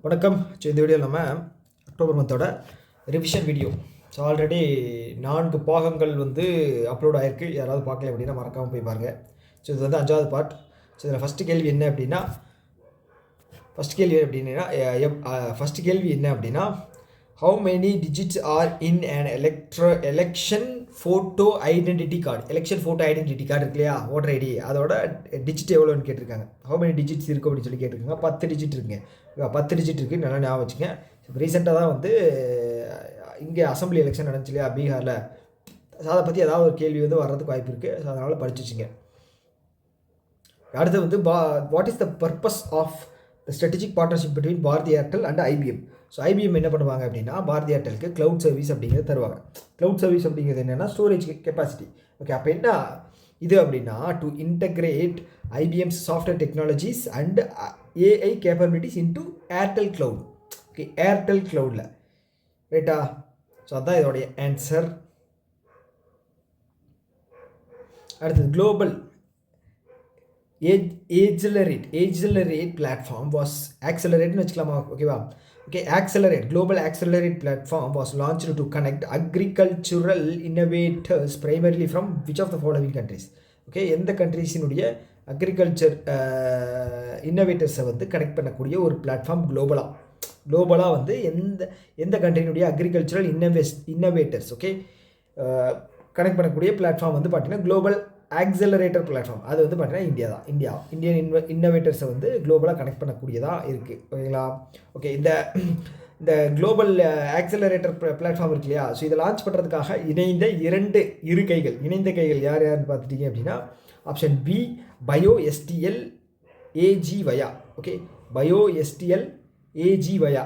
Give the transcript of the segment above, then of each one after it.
வணக்கம். ஸோ இந்த வீடியோவில் நம்ம அக்டோபர் மந்தோட ரிவிஷன் வீடியோ. ஸோ ஆல்ரெடி 4 பாகங்கள் வந்து அப்லோட் ஆகிருக்கு. யாராவது பார்க்கல அப்படின்னா மறக்காமல் போய் பாருங்கள். ஸோ இது வந்து 5வது பார்ட். ஸோ இதில் ஃபஸ்ட்டு கேள்வி என்ன அப்படின்னா how many digits R in an election photo identity card. Election photo identity card இருக்கு இல்லையா, ஓட்டர் ஐடி, அதோட டிஜிட் எவ்வளோன்னு கேட்டிருக்காங்க. ஹவு மெனி டிஜிட்ஸ் இருக்கும் அப்படின்னு சொல்லி கேட்டிருக்காங்க. 10 டிஜிட் இருக்குங்க. 10 டிஜிட் இருக்குது, நல்லா ஞாபகம் வச்சுங்க. இப்போ ரீசெண்டாக தான் வந்து இங்கே அசம்பிளி எலெக்ஷன் நடந்துச்சு இல்லையா பீகாரில். அதை பற்றி ஏதாவது ஒரு கேள்வி வந்து வர்றதுக்கு வாய்ப்பு இருக்குது. ஸோ அதனால் படிச்சு வச்சுங்க. அடுத்து வந்து what is the purpose of the strategic partnership between Bharti Airtel and IBM. So IBM என்ன பண்ணுவாங்க அப்படின்னா பாரதி ஏர்டெலுக்கு க்ளவுட் சர்வீஸ் அப்படிங்கிறது தருவாங்க. க்ளவுட் சர்வீஸ் அப்படிங்கிறது என்னென்னா ஸ்டோரேஜ் கெப்பாசிட்டி. ஓகே, அப்போ என்ன இது அப்படின்னா to integrate IBM's software technologies and AI capabilities into Airtel cloud. Okay, Airtel க்ளவுடில் ரைட்டா. ஸோ அதுதான் இதோடைய ஆன்சர். அடுத்தது குளோபல் ஏஜ்லரேட் பிளாட்ஃபார்ம் வாஸ் ஆக்சலரேட்னு வச்சுக்கலாமா? ஓகேவா? Okay, global accelerate platform was launched to connect agricultural innovators primarily from which of the following countries. Okay, எந்த கண்ட்ரீஸினுடைய agriculture இன்னோவேட்டர்ஸை வந்து கனெக்ட் பண்ணக்கூடிய ஒரு பிளாட்ஃபார்ம் குளோபலாக வந்து எந்த கண்ட்ரியினுடைய அக்ரிகல்ச்சரல் இன்னோவேட்டர்ஸ் ஓகே கனெக்ட் பண்ணக்கூடிய பிளாட்ஃபார்ம் வந்து பார்த்தீங்கன்னா குளோபல் ஆக்சலரேட்டர் பிளாட்ஃபார்ம். அது வந்து பார்த்தீங்கன்னா இந்தியன் இன்னோவேட்டர்ஸை வந்து குளோபலாக கனெக்ட் பண்ணக்கூடியதாக இருக்குது. ஓகேங்களா? ஓகே, இந்த குளோபல் ஆக்சலரேட்டர் பிளாட்ஃபார்ம் இருக்கு இல்லையா. ஸோ இதை லான்ச் பண்ணுறதுக்காக இணைந்த கைகள் யாருன்னு பார்த்துட்டீங்க அப்படின்னா option B BioSTL AG Vaya. Okay, BioSTL AG Vaya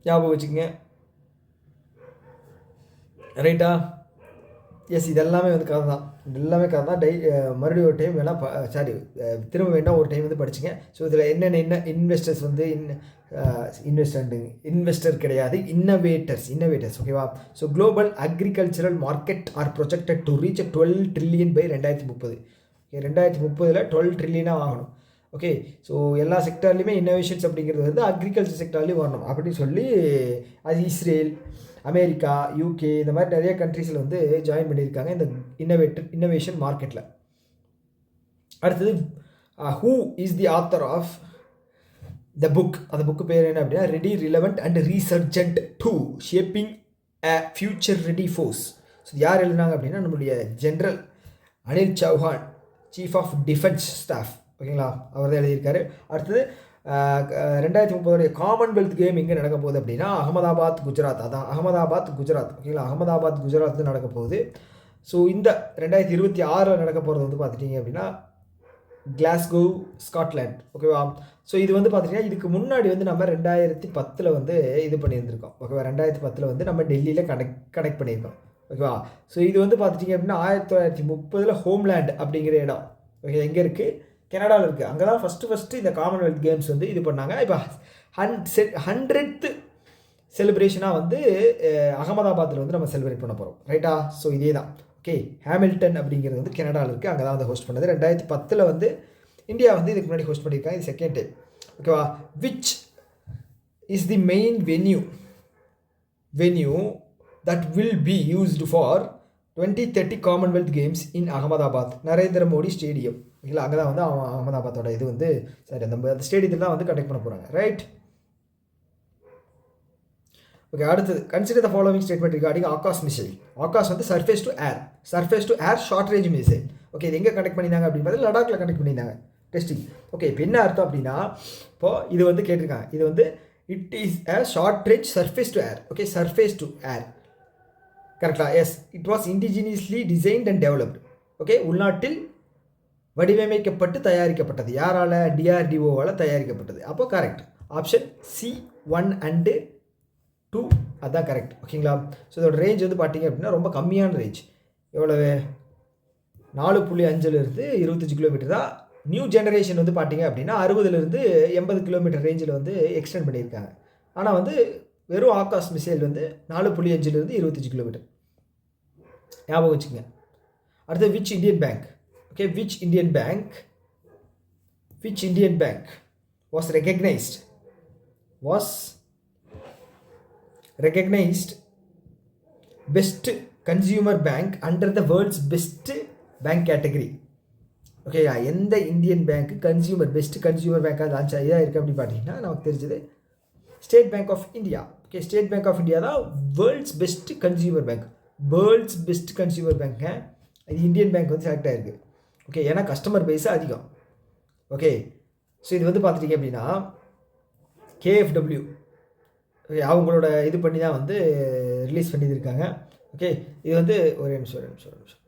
ஞாபகம் வச்சுக்கோங்க. ரைட்டா? எஸ், இதெல்லாமே வந்து கதை தான். மறுபடியும் ஒரு டைம் வேணால் திரும்ப வேணால் ஒரு டைம் வந்து படிச்சுங்க. ஸோ இதில் என்னென்ன இன்வெஸ்டர்ஸ் வந்து இன்வெஸ்டர் கிடையாது, இன்னோவேட்டர்ஸ். ஓகேவா? So global agricultural market are projected to reach 12 trillion by 2030. 2030 12 ட்ரில்லியனாக ஆகணும். ஓகே, ஸோ எல்லா செக்டார்லேயுமே இன்னோவேஷன்ஸ் அப்படிங்கிறது வந்து அக்ரிகல்ச்சர் செக்டார்லேயும் வரணும் அப்படின்னு சொல்லி அது இஸ்ரேல், அமெரிக்கா, யூகே இந்த மாதிரி நிறைய கண்ட்ரீஸில் வந்து ஜாயின் பண்ணியிருக்காங்க இந்த இன்னோவேஷன் மார்க்கெட்டில். அடுத்தது who is the author of the book. அந்த புக்கு பேர் என்ன அப்படின்னா ready, relevant and resurgent to shaping a future ready force. So யார் எழுதினாங்க அப்படின்னா நம்மளுடைய general Anil Chauhan, chief of defence staff. ஓகேங்களா? அவர் தான் எழுதியிருக்காரு. அடுத்தது 2030 காமன்வெல்த் கேம் எங்கே நடக்க போகுது அப்படின்னா அகமதாபாத், குஜராத். ஓகேங்களா? அகமதாபாத் குஜராத் நடக்க போகுது. ஸோ இந்த 2026 நடக்க போகிறது வந்து பார்த்துட்டிங்க அப்படின்னா கிளாஸ்கோ, ஸ்காட்லாண்ட். ஓகேவா? ஸோ இது வந்து பார்த்திங்கன்னா இதுக்கு முன்னாடி வந்து நம்ம 2010 வந்து இது பண்ணியிருந்திருக்கோம். ஓகேவா? 2010 வந்து நம்ம டெல்லியில் கனெக்ட் பண்ணியிருக்கோம். ஓகேவா? ஸோ இது வந்து பார்த்துட்டிங்க அப்படின்னா 1930 ஹோம்லேண்ட் அப்படிங்கிற இடம். ஓகே, எங்கே இருக்குது? கனடாவில் இருக்குது. அங்கே தான் ஃபஸ்ட்டு இந்த காமன்வெல்த் கேம்ஸ் வந்து இது பண்ணாங்க. இப்போ 100th செலிப்ரேஷனாக வந்து அகமதாபாத்தில் வந்து நம்ம செலிப்ரேட் பண்ண போகிறோம். ரைட்டா? ஸோ இதே தான். ஓகே, ஹாமில்டன் அப்படிங்கிறது வந்து கனடாவில் இருக்குது. அங்கே தான் வந்து ஹோஸ்ட் பண்ணது. 2010 வந்து இந்தியா வந்து இதுக்கு முன்னாடி ஹோஸ்ட் பண்ணியிருக்காங்க. இது செகண்ட் டைம். ஓகேவா? Which is the main venue that will be used for 2030 Commonwealth games in Ahmedabad? Narendra Modi stadium. இல்லை, அங்கே தான் வந்து அகமதாபாத்தோட இது வந்து அந்த ஸ்டேடியத்தில் தான் வந்து கண்டக்ட் பண்ண போகிறாங்க. ரைட்? ஓகே, அடுத்தது consider the following statement regarding Akash missile. Akash வந்து surface to air short range missile. Okay, இது எங்கே கண்டக்ட் பண்ணியிருந்தாங்க அப்படின்னு பார்த்தா லடாக்கில் கண்டக்ட் பண்ணியிருந்தாங்க டெஸ்டிங். ஓகே, இப்போ என்ன அர்த்தம் அப்படின்னா இப்போது இது வந்து கேட்டிருக்காங்க. இது வந்து it is a short range surface to air. Okay, surface to air கரெக்டா? Yes, it was indigenously designed and developed. Okay, உள்நாட்டில் வடிவமைக்கப்பட்டு தயாரிக்கப்பட்டது. யாரால்? DRDOவால் தயாரிக்கப்பட்டது. அப்போ கரெக்ட். ஆப்ஷன் C1 and 2 அதுதான் கரெக்ட். ஓகேங்களா? ஸோ இதோட ரேஞ்ச் வந்து பார்த்தீங்க அப்படின்னா ரொம்ப கம்மியான ரேஞ்ச். எவ்வளவு? 4.5லேருந்து 25 கிலோமீட்டர் தான். நியூ ஜெனரேஷன் வந்து பார்த்தீங்க அப்படின்னா 60லேருந்து 80 கிலோமீட்டர் ரேஞ்சில் வந்து எக்ஸ்டெண்ட் பண்ணியிருக்காங்க. ஆனால் வந்து வெறும் ஆகாஷ் மிசைல் வந்து 4.5லேருந்து 25 கிலோமீட்டர். ஞாபகம் வச்சுங்க. அடுத்து which Indian bank. Okay, which Indian bank was recognized was recognized best consumer bank under the world's best bank category. ஓகேயா, எந்த இந்தியன் பேங்க் பெஸ்ட் கன்சியூமர் பேங்காக லான்ச் ஆகிதான் இருக்குது அப்படின்னு பார்த்தீங்கன்னா நமக்கு தெரிஞ்சது State Bank of India. Okay, State Bank of India தான் world's best consumer bank. World's best consumer bank அது இந்தியன் பேங்க் வந்து செலக்ட் ஆகிருக்கு. ஓகே, ஏன்னா கஸ்டமர் பேஸு அதிகம். ஓகே, ஸோ இது வந்து பார்த்துட்டிங்க அப்படின்னா KFW ஓகே அவங்களோட இது பண்ணி தான் வந்து ரிலீஸ் பண்ணியிருக்காங்க. ஓகே, இது வந்து ஒரு நிமிஷம்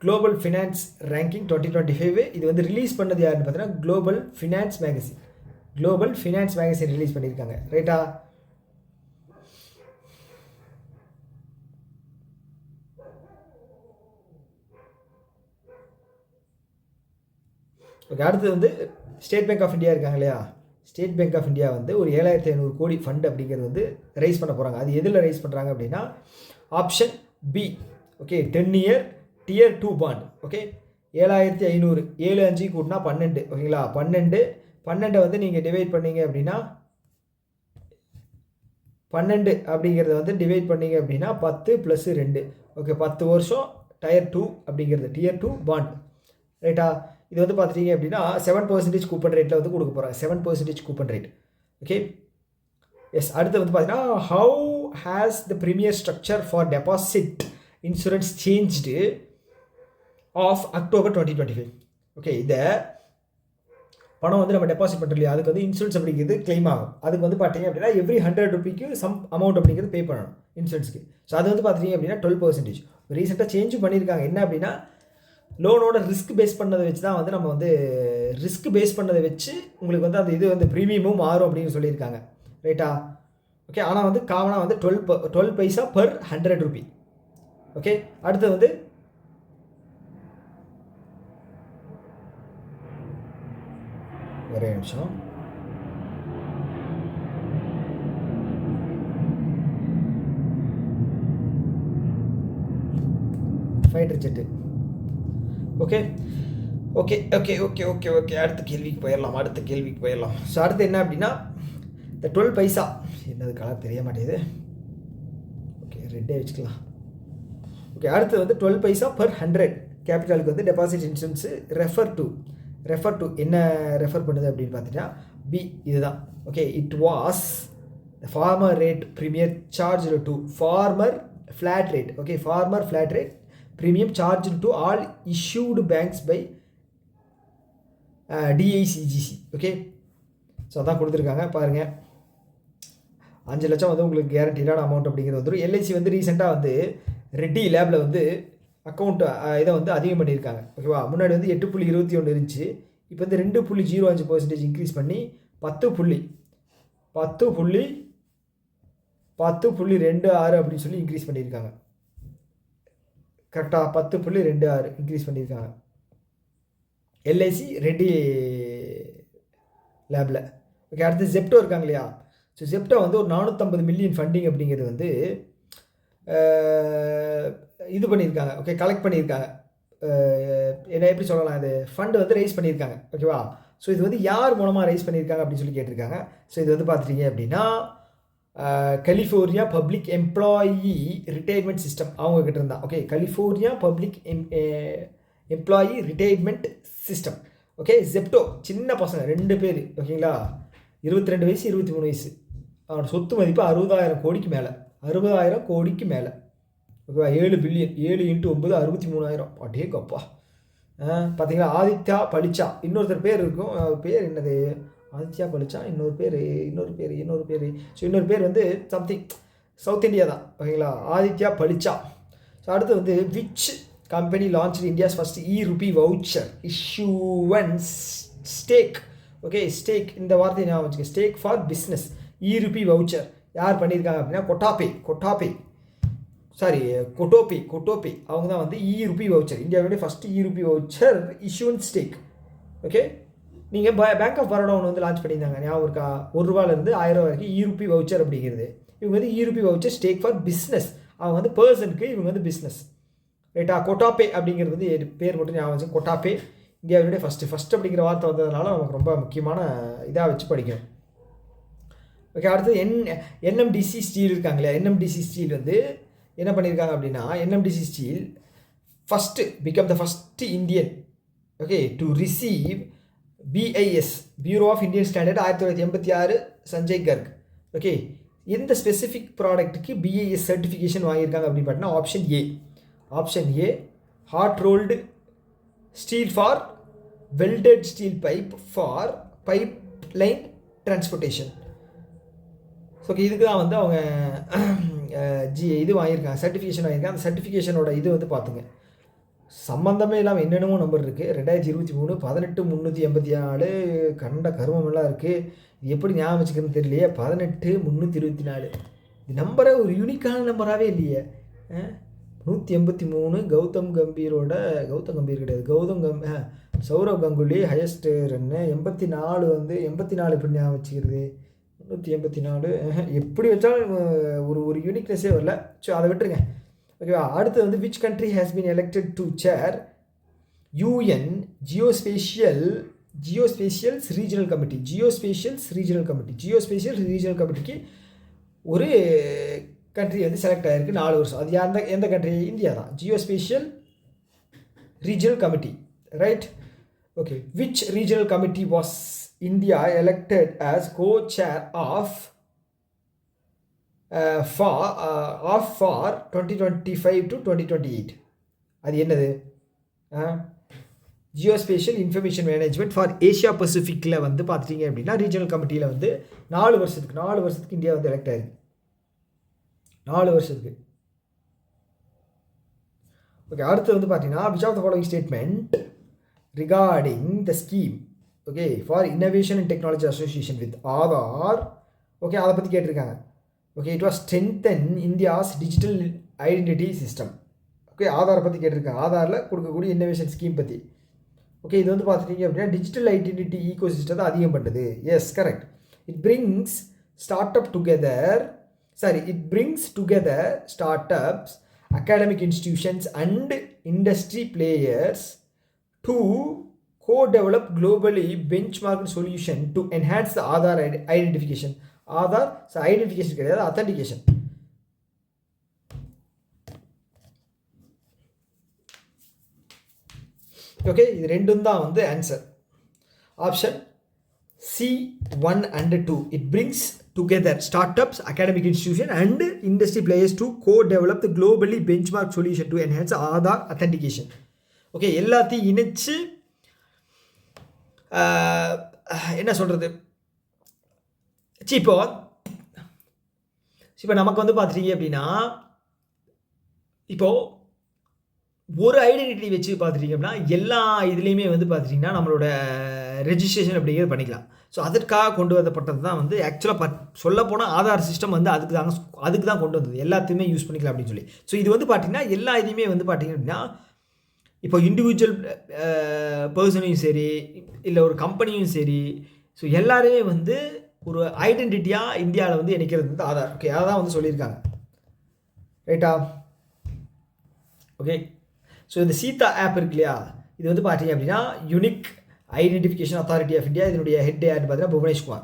குளோபல் ஃபினான்ஸ் ரேங்கிங் 2025. இது வந்து ரிலீஸ் பண்ணது யாருன்னு பார்த்தீங்கன்னா குளோபல் ஃபினான்ஸ் மேகசின் ரிலீஸ் பண்ணியிருக்காங்க. ரைட்டா? ஓகே, அடுத்தது வந்து ஸ்டேட் பேங்க் ஆஃப் இந்தியா இருக்காங்க இல்லையா, ஸ்டேட் பேங்க் ஆஃப் இந்தியா வந்து ஒரு 7500 கோடி ஃபண்ட் அப்படிங்கிறது வந்து ரைஸ் பண்ண போகிறாங்க. அது எதில் ரைஸ் பண்ணுறாங்க அப்படின்னா option B. Okay, 10 year Tier 2 bond. Okay, 7500 7 5 கூட்டினா 12. ஓகேங்களா, 12 வந்து நீங்கள் டிவைட் பண்ணீங்க அப்படின்னா 12 அப்படிங்கிறத வந்து டிவைட் பண்ணீங்க அப்படின்னா 10 + 2. ஓகே, 10 வருஷம் Tier 2 அப்படிங்கிறது Tier 2 பாண்ட். ரைட்டா? இது வந்து பார்த்துட்டிங்க அப்படின்னா 7% கூப்பன் ரேட்டில் வந்து கொடுக்க போகிறாங்க. 7% கூப்பன் ரேட். Okay, S. அடுத்து வந்து பார்த்தீங்கன்னா how has the premier structure for deposit insurance changed of October 2025. Okay, இந்த பணம் வந்து நம்ம டெபாசிட் பண்ணுறோம் இல்லையா, அதுக்கு வந்து இன்சூரன்ஸ் அப்படிங்கிறது கிளைம் ஆகும். அதுக்கு வந்து பார்த்தீங்க அப்படின்னா எவ்ரி 100 ரூபீக்கு சம் அமௌண்ட் அப்படிங்கிறது பே பண்ணணும் இன்சூரன்ஸ்க்கு. ஸோ அது வந்து பார்த்துட்டிங்க அப்படின்னா 12%. ரீசெண்டாக சேஞ்சும் பண்ணியிருக்காங்க. என்ன அப்படின்னா லோனோட ரிஸ்க் பேஸ் பண்ணதை வச்சு தான் வந்து நம்ம வந்து ரிஸ்க் பேஸ் பண்ணதை வச்சு உங்களுக்கு வந்து அந்த இது வந்து ப்ரீமியமும் மாறும் அப்படின்னு சொல்லியிருக்காங்க. ரைட்டா? ஓகே, ஆனால் வந்து காமனாக வந்து 12 பைசா பர் 100 ரூபி. ஓகே, அடுத்து வந்து ஒரே நிமிஷம். Fighter jet. Okay okay okay okay okay okay அடுத்த கேள்விக்கு போயிடலாம். ஸோ அடுத்து என்ன அப்படின்னா இந்த 12 பைசா என்னது கலர் தெரிய மாட்டேங்குது. ஓகே, ரெட்டே வச்சுக்கலாம். ஓகே, அடுத்து வந்து 12 பைசா பர் 100 கேபிட்டலுக்கு வந்து டெபாசிட் இன்சூரன்ஸு ரெஃபர் டு என்ன ரெஃபர் பண்ணுது அப்படின்னு பார்த்தீங்கன்னா பி இதுதான். Okay, it was former rate premier charge to former flat rate. Okay, former flat rate premium charge to all issued banks by DICGC. Okay, so அதான் கொடுத்துருக்காங்க பாருங்கள். 5 லட்சம் வந்து உங்களுக்கு கேரண்டீடான அமௌண்ட் அப்படிங்கிறது வந்துடும். LIC வந்து ரீசெண்டாக வந்து ரெட்டி லேபில் வந்து அக்கௌண்ட் இதை வந்து அதிகம் பண்ணியிருக்காங்க. ஓகேவா, முன்னாடி வந்து 8.21 இருந்துச்சு. இப்போ வந்து 2.05% இன்க்ரீஸ் பண்ணி 10.26 அப்படின்னு சொல்லி இன்க்ரீஸ் பண்ணியிருக்காங்க. கரெக்டாக 10.26 இன்க்ரீஸ் பண்ணியிருக்காங்க LIC ரெட்டி லேபில். ஓகே, அடுத்து ஜெப்டோ இருக்காங்க இல்லையா. ஸோ ஜெப்டோ வந்து ஒரு 450 மில்லியன் ஃபண்டிங் அப்படிங்கிறது வந்து இது பண்ணியிருக்காங்க. ஓகே, கலெக்ட் பண்ணியிருக்காங்க. என்ன எப்படி சொல்லலாம், இது ஃபண்டு வந்து ரைஸ் பண்ணியிருக்காங்க. ஓகேவா, ஸோ இது வந்து யார் மூலமாக ரைஸ் பண்ணியிருக்காங்க அப்படின்னு சொல்லி கேட்டிருக்காங்க. ஸோ இது வந்து பார்த்துட்டிங்க அப்படின்னா California public employee retirement system அவங்கக்கிட்ட இருந்தா. Okay, California public employee retirement system. Okay, Zepto சின்ன பசங்க 2 பேர். ஓகேங்களா, 22 வயசு 23 வயசு. அவனோட சொத்து மதிப்பு 60,000 கோடிக்கு மேலே. 60,000 கோடிக்கு மேலே. ஓகேவா, 7 பில்லியன். 7 × 9 63,000. அப்படியே கப்பா. பார்த்தீங்களா, ஆதித்யா பலிச்சா இன்னொருத்தர் பேர் இருக்கும். பேர் என்னது, ஆதித்யா பலிச்சா இன்னொரு பேர். ஸோ இன்னொரு பேர் வந்து சம்திங் சவுத் இந்தியா தான். ஓகேங்களா, ஆதித்யா பலிச்சா. ஸோ அடுத்து வந்து which company launch India's first E-Rupee voucher issuance stack. Okay, stack இந்த வார்த்தையை ஞாபகம் வச்சுக்க. Stack for business E-Rupee voucher யார் பண்ணியிருக்காங்க அப்படின்னா கொட்டோபே அவங்க தான் வந்து E-Rupee வவுச்சர் இந்தியாவுடைய first E-Rupee voucher issuance stack. Okay, நீங்கள் பேங்க் ஆஃப் பரோடா ஒன்று வந்து லான்ச் பண்ணியிருந்தாங்க ஞாபகம் இருக்கா. ₹1 1000 வரைக்கும் E-Rupee வவுச்சர் அப்படிங்கிறது. இவங்க வந்து E-Rupee voucher stack for business. அவங்க வந்து பர்சனுக்கு, இவங்க வந்து பிஸ்னஸ். ரைட்டா, கொட்டாபே அப்படிங்கிறது வந்து பேர் மட்டும் ஞாபகம் வச்சு. கொட்டாபே இந்தியாவுடைய ஃபஸ்ட்டு அப்படிங்கிற வார்த்தை வந்ததுனால நமக்கு ரொம்ப முக்கியமான இதாக வச்சு படிக்கணும். ஓகே, அடுத்து என்எம்டிசி ஸ்டீல் இருக்காங்களே, என்எம்டிசி ஸ்டீல் வந்து என்ன பண்ணியிருக்காங்க அப்படின்னா, NMDC steel become the first Indian, okay, to receive BIS, Bureau of Indian Standard 1986 Sanjay Garg. Okay, இந்த ஸ்பெசிஃபிக் ப்ராடக்ட்டுக்கு BIS சர்டிஃபிகேஷன் வாங்கியிருக்காங்க அப்படின்னு பார்த்தீங்கன்னா option A hot rolled steel for welded steel pipe for pipe line transportation. So இதுக்கு தான் வந்து அவங்க இது வாங்கியிருக்காங்க, சர்டிஃபிகேஷன் வாங்கியிருக்காங்க. அந்த சர்டிஃபிகேஷனோட இது வந்து பார்த்துங்க, சம்மந்தமே இல்லாமல் என்னென்னமோ நம்பர் இருக்குது. 2023 18384 கண்ட கருமமெல்லாம் இருக்குது. இது எப்படி ஞாபகம் வச்சுக்கிறதுன்னு தெரியலையே. 18324 இது நம்பரே ஒரு யூனிக்கான நம்பராகவே இல்லையே. 183 கௌதம் கம்பீர் கிடையாது, சௌரவ் கங்குலி ஹையஸ்ட் ரன்னு. 84 வந்து 84 எப்படி ஞாபகம் வச்சுக்கிறது, 184 எப்படி வச்சாலும் ஒரு யூனிக்னஸே வரல. ஸோ அதை விட்டுருங்க. ஓகேவா, அடுத்து வந்து which country has been elected to chair UN geospatials regional committee. Geospatial regional கமிட்டிக்கு ஒரு கண்ட்ரி வந்து செலக்ட் ஆகிருக்கு 4 வருஷம். அது எந்த கண்ட்ரி? இந்தியா தான். Geospatial regional committee, right? Okay, which regional committee was India elected as co-chair of for 2025 to 2028. அது என்னது? Geospatial information management for Asia பசிஃபிக்கில் வந்து பார்த்துட்டிங்க அப்படின்னா ரீஜனல் கமிட்டியில் வந்து 4 வருஷத்துக்கு இந்தியா வந்து எலெக்ட் ஆயிருக்கு. 4 வருஷத்துக்கு. ஓகே, அடுத்து வந்து பார்த்தீங்கன்னா which of the following statement regarding the scheme, okay, for innovation and technology association with Aadhaar, okay, அதை பற்றி கேட்டிருக்காங்க. Okay, it was strengthen India's digital identity system. Okay, ஆதாரை பற்றி கேட்டிருக்காங்க. ஆதாரில் கொடுக்கக்கூடிய இன்னோவேஷன் ஸ்கீம் பற்றி. ஓகே, இது வந்து பார்த்துட்டிங்க அப்படின்னா டிஜிட்டல் ஐடென்டிட்டி ஈகோ சிஸ்டத்தை அதிகம் பண்ணுது. Yes, correct. It brings together startups, academic institutions and industry players to co-develop globally benchmarked solution to enhance the Aadhaar identification. Aadhaar identification கிடையாது, authentication. ஓகே, இது ரெண்டும் தான் வந்து answer. Option C1 and 2. It brings together startups, academic institution and industry players to co-develop the globally benchmarked solution to enhance Aadhaar authentication. Okay, எல்லாத்தையும் இணைச்சு என்ன சொல்கிறது, இப்போ நமக்கு வந்து பார்த்துட்டீங்க அப்படின்னா இப்போது ஒரு ஐடென்டிட்டி வச்சு பார்த்துட்டிங்க அப்படின்னா எல்லா இதுலேயுமே வந்து பார்த்துட்டிங்கன்னா நம்மளோட ரெஜிஸ்ட்ரேஷன் அப்படிங்கிறது பண்ணிக்கலாம். ஸோ அதற்காக கொண்டு வரப்பட்டது தான் வந்து ஆக்சுவலாக சொல்லப்போனால் ஆதார் சிஸ்டம் வந்து அதுக்கு தான் கொண்டு வந்தது. எல்லாத்தையுமே யூஸ் பண்ணிக்கலாம் அப்படின்னு சொல்லி. ஸோ இது வந்து பார்த்திங்கன்னா எல்லா இதுவுமே வந்து பார்த்திங்க அப்படின்னா இப்போ இண்டிவிஜுவல் பர்சனையும் சரி இல்லை ஒரு கம்பெனியும் சரி, ஸோ எல்லாருமே வந்து ஒரு ஐடென்டிட்டியாக இந்தியாவில் வந்து இணைக்கிறது வந்து ஆதார். ஓகே, அதை தான் வந்து சொல்லியிருக்காங்க, ரைட்டா? ஓகே, ஸோ இந்த சீதா ஆப் இருக்கு இல்லையா, இது வந்து பார்த்தீங்க அப்படின்னா unique identification authority of India. இதனுடைய ஹெட் யார்னு பார்த்தீங்கன்னா புவனேஷ்குமார்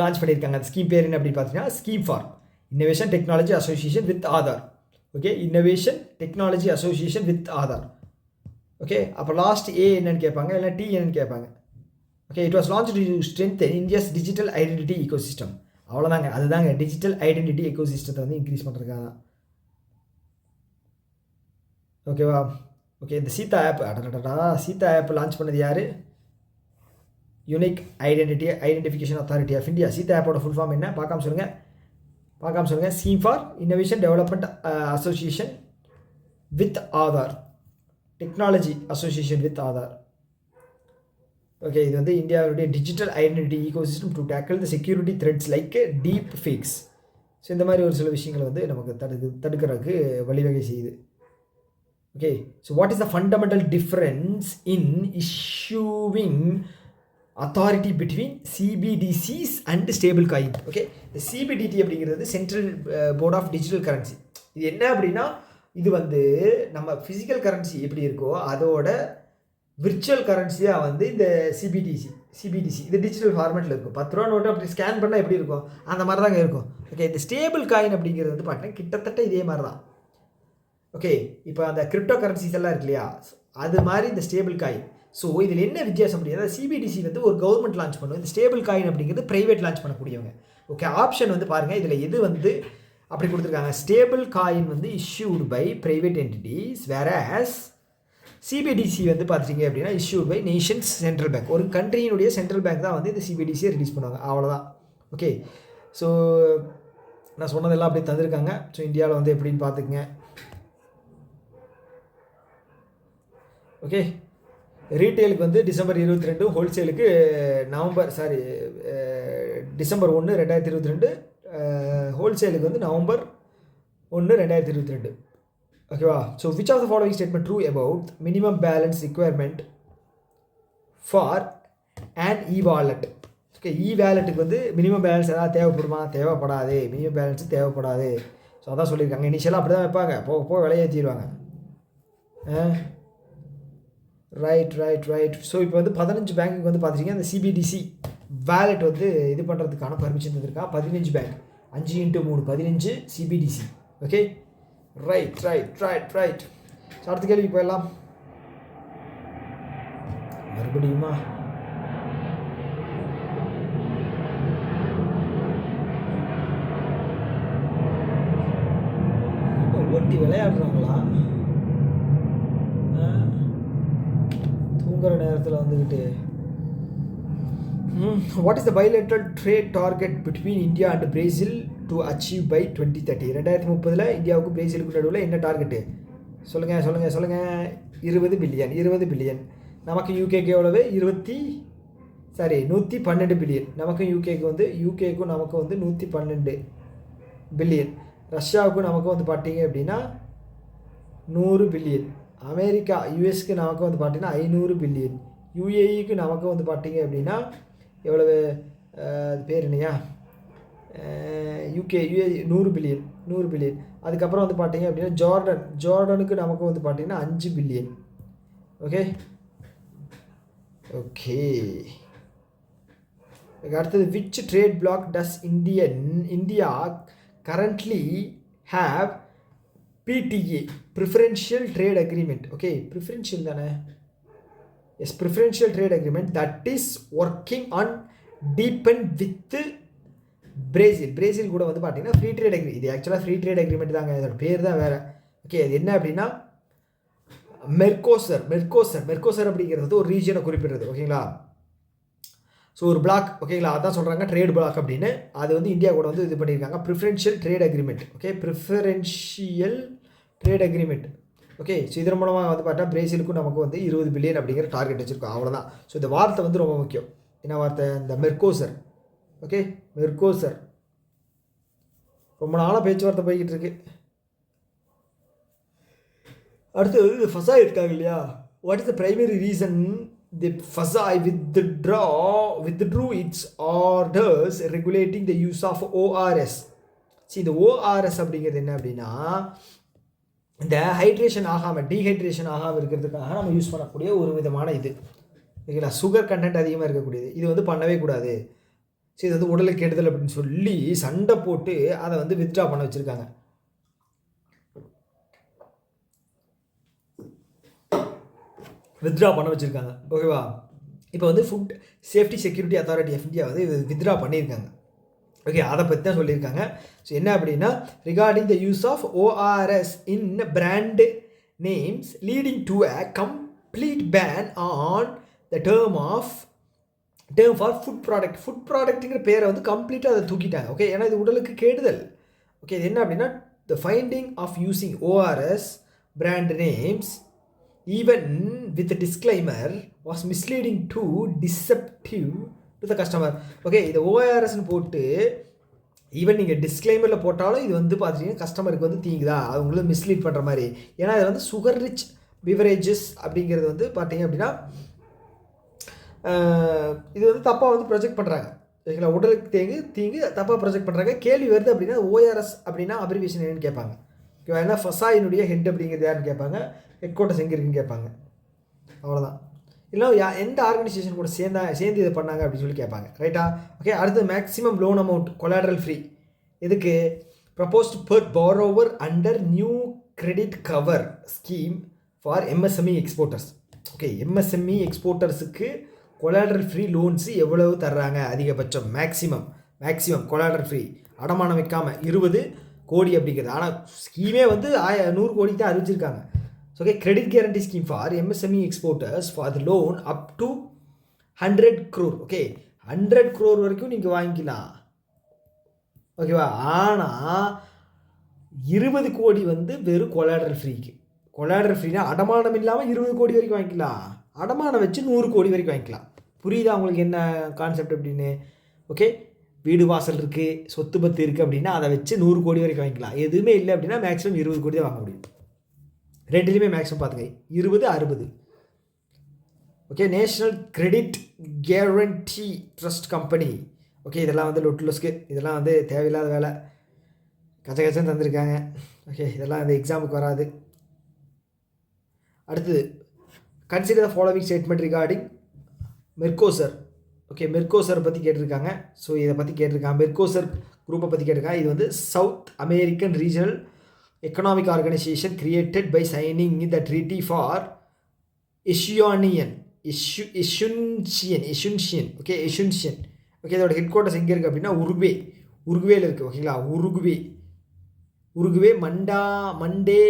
லான்ச் பண்ணியிருக்காங்க. அந்த ஸ்கீம் பேர் என்ன அப்படின்னு பார்த்தீங்கன்னா scheme for innovation technology association with Aadhaar. Okay, innovation technology association with Aadhaar. Okay, அப்போ லாஸ்ட் ஏ என்னன்னு கேட்பாங்க, இல்லை டி என்னன்னு கேட்பாங்க. Okay, it was launch to strengthen India's digital identity ecosystem. அவ்வளோதாங்க, அதுதாங்க டிஜிட்டல் ஐடென்டிட்டி ஈகோசிஸ்டத்தை வந்து இன்க்ரீஸ் பண்ணுறதுக்காக தான். ஓகேவா? ஓகே, இந்த சீதா ஆப் லான்ச் பண்ணது யார்? Unique identification authority of India. SITAA ஆப்போட ஃபுல் ஃபார்ம் என்ன பார்க்காம சொல்லுங்கள். Scheme for innovation development association with Aadhaar, technology association with Aadhaar. Okay, இது வந்து இந்தியாவுடைய digital identity ecosystem to tackle the security threats like deep fakes. So இந்த மாதிரி ஒரு சில விஷயங்களை வந்து நமக்கு தடுக்கிறதுக்கு வழிவகை செய்யுது. Okay, so what is the fundamental difference in issuing authority between CBDCs and stable coin? Okay, இந்த CBDT அப்படிங்கிறது central board of digital currency. இது என்ன அப்படின்னா, இது வந்து நம்ம ஃபிசிக்கல் கரன்சி எப்படி இருக்கோ அதோட விர்ச்சுவல் கரன்சியாக வந்து இந்த CBDC சிபிடிசி இது டிஜிட்டல் ஃபார்மேட்டில் இருக்கும். 10 ரூபா நோட்டு அப்படி ஸ்கேன் பண்ணால் எப்படி இருக்கும், அந்த மாதிரி தாங்க இருக்கும். ஓகே, இந்த ஸ்டேபிள் காயின் அப்படிங்கிறது வந்து பார்த்தீங்கன்னா கிட்டத்தட்ட இதே மாதிரி தான். ஓகே, இப்போ அந்த கிரிப்டோ கரன்சிஸ் எல்லாம் இருக்கு இல்லையா, அது மாதிரி இந்த ஸ்டேபிள் காயின். ஸோ இதில் என்ன வித்தியாசம் அப்படின்னா, சிபிடிசி வந்து ஒரு கவர்மெண்ட் லான்ச் பண்ணும், இந்த ஸ்டேபிள் காயின் அப்படிங்கிறது ப்ரைவேட் லான்ச் பண்ணக்கூடியவங்க. ஓகே, ஆப்ஷன் வந்து பாருங்கள், இதில் எது வந்து அப்படி கொடுத்துருக்காங்க. ஸ்டேபிள் காயின் வந்து issued by private entities, versus CBDC வந்து பார்த்துட்டிங்க அப்படின்னா issued by nation's central bank. ஒரு கண்ட்ரியினுடைய சென்ட்ரல் பேங்க் தான் வந்து இந்த சிபிடிசியை ரிலீஸ் பண்ணுவாங்க, அவ்வளோதான். ஓகே, ஸோ நான் சொன்னதெல்லாம் அப்படி தந்திருக்காங்க. ஸோ இந்தியாவில் வந்து எப்படின்னு பார்த்துக்குங்க. ஓகே, ரீட்டெயிலுக்கு வந்து டிசம்பர் 22, ஹோல்சேலுக்கு டிசம்பர் 1, 2022, ஹோல்சேலுக்கு வந்து நவம்பர் 1, 2022. ஓகேவா? So which of the following statement true about minimum balance requirement for and E wallet? Okay, E வேலெட்டுக்கு வந்து மினிமம் பேலன்ஸ் ஏதாவது தேவைப்படுமா? தேவைப்படாது. மினிமம் பேலன்ஸு தேவைப்படாது. ஸோ அதான் சொல்லியிருக்காங்க. இனிஷியலாக அப்படி தான் வைப்பாங்க, போக விலையேற்றிடுவாங்க. ரைட். ஸோ இப்போ வந்து 15 பேங்க்குக்கு வந்து பார்த்துட்டிங்கன்னா இந்த சிபிடிசி வேலெட் வந்து இது பண்ணுறதுக்கான பர்மிஷன் தந்திருக்கா. 15 bank, 5x3 15 CBDC. Okay, right. So அடுத்த கேள்விக்கு போயிடலாம். மறுபடியுமா ஒட்டி விளையாடுறாங்களா? தூங்குற நேரத்தில் வந்துக்கிட்டு. What is the bilateral trade target between India and Brazil to achieve by 2030? 2030 இந்தியாவுக்கும் பிரேசிலுக்கு நடுவில் என்ன டார்கெட்டு சொல்லுங்கள். 20 பில்லியன். நமக்கு யூகேக்கு எவ்வளவு? 112 பில்லியன். யூகேக்கும் நமக்கு வந்து 112 பில்லியன். ரஷ்யாவுக்கும் நமக்கு வந்து பார்த்தீங்க அப்படின்னா 100 பில்லியன். அமெரிக்கா யூஎஸ்க்கு நமக்கு வந்து பார்த்தீங்கன்னா 500 பில்லியன். யூஏஇக்கு நமக்கு வந்து பார்த்தீங்க அப்படின்னா எவ்வளவு பேர் என்னையா, யூஏ 100 பில்லியன். அதுக்கப்புறம் வந்து பார்த்தீங்க அப்படின்னா ஜார்டனுக்கு நமக்கு வந்து பார்த்தீங்கன்னா 5 பில்லியன். ஓகே, அடுத்தது which trade bloc does India currently have PTA, preferential trade agreement. Okay, preferential தானே? Yes, preferential trade agreement that is working on deepen with Brazil கூட வந்து பார்த்தீங்கன்னா ஃப்ரீ ட்ரேட் அக்ரி. இது ஆக்சுவலாக ஃப்ரீ ட்ரேட் அக்ரிமெண்ட் தாங்க, இதோட பேர் தான் வேறு. ஓகே, அது என்ன அப்படின்னா மெர்கோசர் அப்படிங்கிறது ஒரு ரீஜனை குறிப்பிடுறது. ஓகேங்களா? ஸோ ஒரு பிளாக். ஓகேங்களா? அதான் சொல்கிறாங்க ட்ரேட் பிளாக் அப்படின்னு. அது வந்து இந்தியா கூட வந்து இது பண்ணியிருக்காங்க preferential trade agreement. Okay, preferential trade agreement. Okay, so இதன் மூலமாக வந்து பார்த்தா பிரேசிலுக்கும் நமக்கு வந்து 20 பில்லியன் அப்படிங்கிற டார்கெட் வச்சுருக்கோம், அவ்வளோதான். ஸோ இந்த வார்த்தை வந்து ரொம்ப முக்கியம். என்ன வார்த்தை? இந்த மெர்கோசர். ஓகே, மெர்கோசர் ரொம்ப நாளாக பேச்சுவார்த்தை போய்கிட்டு இருக்கு. அடுத்து வந்து ஃபசா இருக்காங்க இல்லையா, what is the primary reason the FSI withdrew its orders regulating the use of ORS? See, இந்த ORS அப்படிங்கிறது என்ன அப்படின்னா இந்த டீஹைட்ரேஷன் ஆகாமல் இருக்கிறதுக்காக நம்ம யூஸ் பண்ணக்கூடிய ஒரு விதமான இது. ஓகேங்களா? சுகர் கண்டென்ட் அதிகமாக இருக்கக்கூடியது. இது வந்து பண்ணவே கூடாது. சரி, இது வந்து உடலுக்கு கெடுதல் அப்படின்னு சொல்லி சண்டை போட்டு அதை வந்து வித்ட்ரா பண்ண வச்சுருக்காங்க. ஓகேவா? இப்போ வந்து food safety security authority of India வந்து வித்ட்ரா பண்ணியிருக்காங்க. ஓகே, அதை பற்றி தான் சொல்லியிருக்காங்க. ஸோ என்ன அப்படின்னா regarding the use of ORS in brand names leading to a complete ban on the term for food ப்ராடக்ட்டுங்கிற பேரை வந்து கம்ப்ளீட்டாக அதை தூக்கிட்டாங்க. ஓகே, ஏன்னா இது உடலுக்கு கெடுதல். ஓகே, இது என்ன அப்படின்னா the finding of using ORS brand names even with a disclaimer was misleading to deceptive to the customer. Okay, இது ORSன்னு போட்டு ஈவன் நீங்கள் டிஸ்க்ளைமரில் போட்டாலும் இது வந்து பார்த்தீங்கன்னா கஸ்டமருக்கு வந்து தீங்குதா, அவங்களும் மிஸ்லீட் பண்ணுற மாதிரி. ஏன்னா இது வந்து சுகர் ரிச் பிவரேஜஸ் அப்படிங்கிறது வந்து பார்த்தீங்க அப்படின்னா இது வந்து தப்பாக வந்து ப்ரொஜெக்ட் பண்ணுறாங்க. ஓகேங்களா? உடலுக்கு தீங்கு தப்பாக ப்ரொஜெக்ட் பண்ணுறாங்க. கேள்வி வருது அப்படின்னா ORS அப்படின்னா அப்ரிவேஷன் என்னன்னு கேட்பாங்க. ஓகேவா? ஏன்னா ஃபசாயினுடைய ஹெட் அப்படிங்கிறது யாருன்னு கேட்பாங்க, ஹெட் குவார்ட்டர்ஸ் எங்கே இருக்குன்னு கேட்பாங்க, அவ்வளோதான். இல்லை எந்த ஆர்கனைசேஷன் கூட சேர்ந்து இதை பண்ணாங்க அப்படின்னு சொல்லி கேட்பாங்க. ரைட்டா? ஓகே. அடுத்து maximum loan amount collateral free. இதுக்கு proposed per borrower under new credit cover scheme for MSME exporters. Okay, MSME எக்ஸ்போர்ட்டர்ஸுக்கு கொலாட்ரல் ஃப்ரீ லோன்ஸு எவ்வளவு தர்றாங்க? அதிகபட்சம் மேக்ஸிமம் கொலாட்ரல் ஃப்ரீ, அடமானம் வைக்காமல் 20 கோடி அப்படிங்கிறது. ஆனால் ஸ்கீமே வந்து 100 கோடி தான் அறிவிச்சிருக்காங்க. Okay, credit guarantee scheme for MSME exporters for the loan up to 100 crore. Okay, 100 crore வரைக்கும் நீங்கள் வாங்கிக்கலாம். ஓகேவா? ஆனால் 20 கோடி வந்து வெறும் கொலாட்ரல் ஃப்ரீக்கு. கொலாட்ரல் ஃப்ரீனா அடமானம் இல்லாமல் 20 கோடி வரைக்கும் வாங்கிக்கலாம். அடமானம் வச்சு 100 கோடி வரைக்கும் வாங்கிக்கலாம். புரியுதா உங்களுக்கு என்ன கான்செப்ட் அப்படின்னு? ஓகே, வீடு வாசல் இருக்குது, சொத்து பத்து இருக்குது அப்படின்னா அதை வச்சு 100 கோடி வரைக்கும் வாங்கிக்கலாம். எதுவுமே இல்லை அப்படின்னா மேக்ஸிமம் 20 கோடி தான் வாங்க முடியும். ரெண்டுலேயுமே மேக்ஸிமம் பார்த்துங்க 20, 60. Okay, national credit guarantee trust company. Okay, இதெல்லாம் வந்து லொஸ்க்கு, இதெல்லாம் வந்து தேவையில்லாத வேலை, கச்சன்னு தந்திருக்காங்க. ஓகே, இதெல்லாம் இந்த எக்ஸாமுக்கு வராது. அடுத்தது, consider the following statement regarding Mercosur. Okay, மெர்கோசரை பற்றி கேட்டிருக்காங்க. ஸோ இதை பற்றி கேட்டிருக்காங்க, மெர்கோசர் குரூப்பை பற்றி கேட்டிருக்காங்க. இது வந்து South American regional economic organization created by signing the treaty for Asuncion. Okay, Asuncion. Okay, இதோட ஹெட் குவார்ட்டர்ஸ் எங்கே இருக்குது அப்படின்னா உருகுவேல இருக்குது. ஓகேங்களா? உருகுவே மண்டே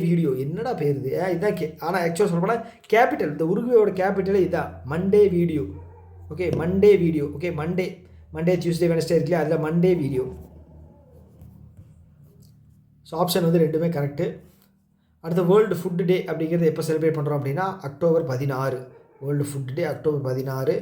வீடியோ என்னடா பேர் இது? இதுதான் ஆனால் ஆக்சுவலாக சொல்ல போனால் கேபிட்டல், இந்த உருகுவேயோட கேபிட்டலே இதுதான், Monday video. Okay, Monday video. Okay, Monday Tuesday Wednesday இருக்குல்லையா, அதில் மண்டே வீடியோ. ஸோ ஆப்ஷன் வந்து ரெண்டுமே கரெக்டு. அடுத்து, வேர்ல்டு ஃபுட் டே அப்படிங்கிறது எப்போ செலிப்ரேட் பண்ணுறோம் அப்படின்னா October 16. World food day October 16.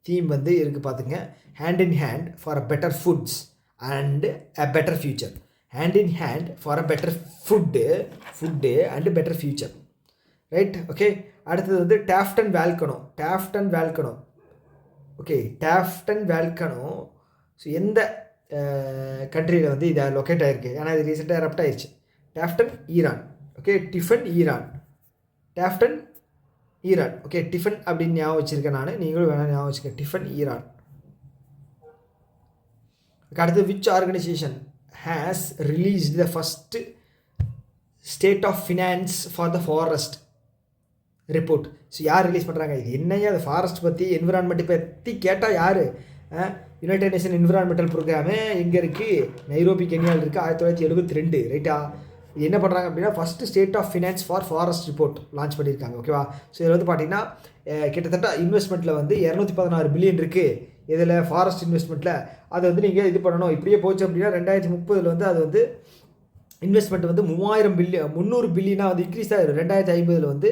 Theme வந்து இருக்குது பார்த்துங்க, hand in hand for a better foods and a better future. Hand in hand for a better food and better future. Right? Okay, அடுத்தது வந்து Taftan volcano. Okay, Taftan volcano. So எந்த கண்ட்ரியில் வந்து இதை locate ஆகிருக்கு? ஏன்னா இது ரீசெண்டாக எரப்ட் ஆயிடுச்சு. Taftan Iran. Okay, Taftan Iran. Okay, tiffin அப்படின்னு ஞாபகம் வச்சுருக்கேன் நான், நீங்களும் வேணால் ஞாபகம் வச்சுக்கேன், டிஃபன் ஈரான். அடுத்து, which organization has released the first state of finance for the forest report. So யார் ரிலீஸ் பண்ணுறாங்க? இது என்னையா அது ஃபாரஸ்ட் பற்றி, என்விரான்மெண்ட் பற்றி கேட்டால் யார்? யுனைடெட் நேஷன் என்விரான்மெண்டல் ப்ரோக்ராமு எங்கே இருக்குது? நைரோபி, கென்யாவில் இருக்குது, 1972. ரைட்டா? இது என்ன பண்ணுறாங்க அப்படின்னா first state of finance for forest report launch பண்ணியிருக்காங்க. ஓகேவா? ஸோ இதில் வந்து பார்த்தீங்கன்னா கிட்டத்தட்ட இன்வெஸ்ட்மெண்ட்டில் வந்து 216 பில்லியன் இருக்குது. இதில் ஃபாரஸ்ட் இன்வெஸ்ட்மெண்ட்டில் அதை வந்து நீங்கள் இது பண்ணணும். இப்படியே போச்சு அப்படின்னா 2030 வந்து அது வந்து இன்வெஸ்ட்மெண்ட் வந்து 300 பில்லியனாக வந்து இன்க்ரீஸ் ஆகிடும். 2050 வந்து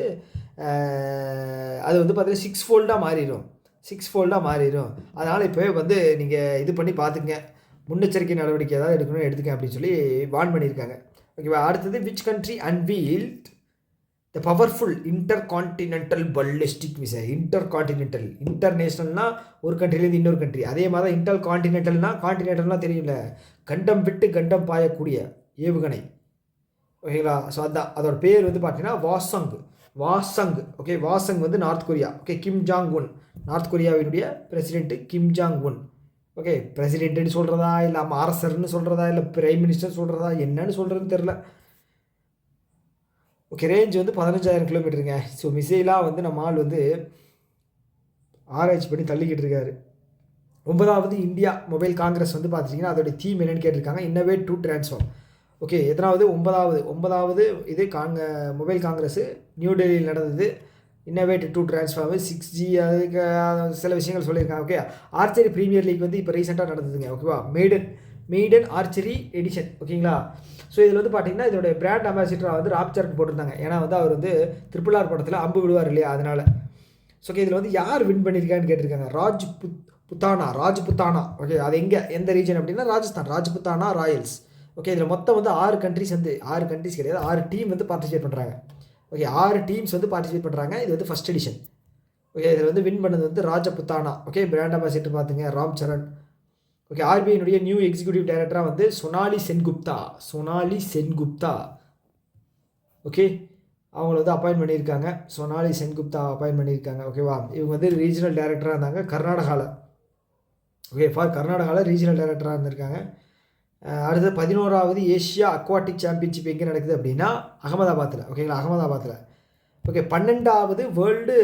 அது வந்து பார்த்தீங்கன்னா 6 ஃபோல்டாக மாறிடும். அதனால் இப்போவே வந்து நீங்கள் இது பண்ணி பார்த்துங்க, முன்னெச்சரிக்கை நடவடிக்கை ஏதாவது எடுத்துக்க அப்படின்னு சொல்லி வார்ன் பண்ணியிருக்காங்க. ஓகேவா? அடுத்தது, which country unveiled the powerful intercontinental ballistic missile. இன்டர்நேஷ்னல்னா ஒரு கண்ட்ரிலேருந்து இன்னொரு கண்ட்ரி, அதே மாதிரி தான் கான்டினென்டல்னா தெரியல, கண்டம் விட்டு கண்டம் பாயக்கூடிய ஏவுகணை. ஓகேங்களா? ஸோ அதுதான் அதோட பேர் வந்து பார்த்தீங்கன்னா வாசங். ஓகே, வாசங் வந்து North Korea. Okay, Kim Jong Un, North கொரியாவினுடைய president Kim Jong Un. Okay, பிரசிடென்ட்னு சொல்கிறதா இல்லை அரசர்னு சொல்கிறதா இல்லை பிரைம் மினிஸ்டர் சொல்கிறதா என்னன்னு சொல்கிறதுன்னு தெரில. ஓகே, ரேஞ்ச் வந்து 15,000 கிலோமீட்டருங்க. ஸோ மிசைலாக வந்து நம்ம ஆள் வந்து ஆராய்ச்சி பண்ணி தள்ளிக்கிட்டு இருக்காரு. 9வது இந்தியா மொபைல் காங்கிரஸ் வந்து பார்த்துட்டிங்கன்னா அதோடைய தீம் என்னென்னு கேட்டிருக்காங்க, இன்னோவேட் டு ட்ரான்ஸ்ஃபார்ம். ஓகே, எத்தனாவது? 9வது இது மொபைல் காங்கிரஸ் நியூ டெல்லியில் நடந்தது. இன்னோவேட் டு ட்ரான்ஸ்ஃபார்ம் 6G அதுக்கு சில விஷயங்கள் சொல்லியிருக்காங்க. ஓகே, ஆர்ச்சரி ப்ரீமியர் லீக் வந்து இப்போ ரீசெண்டாக நடந்ததுங்க. ஓகேவா? Maiden archery edition. ஓகேங்களா? ஸோ இதில் வந்து பார்த்தீங்கன்னா இதோட பிராண்ட் அம்பாசிடராக வந்து ராப்சர்ட் போட்டிருந்தாங்க. ஏன்னா வந்து அவர் வந்து RRR படத்தில் அம்பு விடுவார் இல்லையா, அதனால். ஸோ ஓகே, இதில் வந்து யார் வின் பண்ணியிருக்கான்னு கேட்டிருக்காங்க, ராஜ்புத்தானா. ஓகே, அது எந்த ரீஜன் அப்படின்னா ராஜஸ்தான், ராஜ்புத்தானா ராயல்ஸ். ஓகே, இதில் மொத்தம் வந்து 6 கண்ட்ரிஸ் கிடையாது, 6 டீம் வந்து பார்ட்டிசிபேட் பண்ணுறாங்க. ஓகே, 6 டீம்ஸ் வந்து பார்ட்டிசிபேட் பண்ணுறாங்க. இது வந்து ஃபஸ்ட் எடிஷன். ஓகே, இதில் வந்து வின் பண்ணது வந்து ராஜபுத்தானா. ஓகே, பிராண்ட் அம்பாசிடர் பார்த்துங்க Ram Charan. Okay, ஆர்பிஐனுடைய new executive டைரக்டராக வந்து சோனாலி சென்குப்தா. ஓகே, அவங்கள வந்து அப்பாயின்ட் பண்ணியிருக்காங்க. சோனாலி சென்குப்தா அப்பாயின்ட் பண்ணியிருக்காங்க. ஓகேவா, இவங்க வந்து ரீஜனல் டைரக்டராக இருந்தாங்க கர்நாடகாவில். ஓகே, ஃபார் கர்நாடகாவில் ரீஜனல் டைரக்டராக இருந்திருக்காங்க. அடுத்து 11வது ஏஷியா அக்வாட்டிக் சாம்பியன்ஷிப் எங்கே நடக்குது அப்படின்னா அகமதாபாத்தில். ஓகேங்களா, அகமதாபாத்தில். ஓகே, 12வது வேர்ல்டு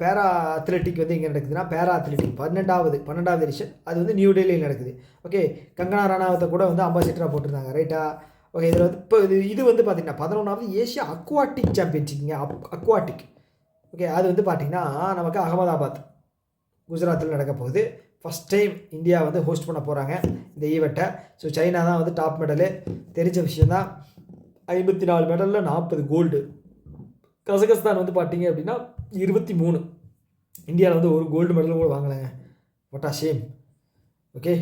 பேரா அத்லெட்டிக் வந்து எங்கே நடக்குதுன்னா பேரா அத்லெட்டிக் 12வது எடிஷன் அது வந்து நியூ டெல்லியில் நடக்குது. ஓகே, கங்கனா ரனாவத்தை கூட வந்து அம்பாசிடராக போட்டிருந்தாங்க. ரைட்டா? ஓகே, இதில் வந்து இப்போ இது வந்து பார்த்திங்கன்னா 11வது ஏஷியா அக்வாட்டிக் சாம்பியன்ஷிப்ங்க. அக்வாட்டிக். ஓகே, அது வந்து பார்த்திங்கன்னா நமக்கு அகமதாபாத் குஜராத்தில் நடக்க போகுது. ஃபஸ்ட் டைம் இந்தியா வந்து ஹோஸ்ட் பண்ண போகிறாங்க இந்த ஈவெண்ட்டை. ஸோ சைனா தான் வந்து டாப் மெடலு, தெரிஞ்ச விஷயந்தான். 54 மெடலில் 40 கோல்டு. கசகஸ்தான் வந்து பார்த்தீங்க அப்படின்னா 23. இந்தியாவில் வந்து ஒரு கோல்டு மெடலும் கூட வாங்கலைங்க. What a shame. ஓகே,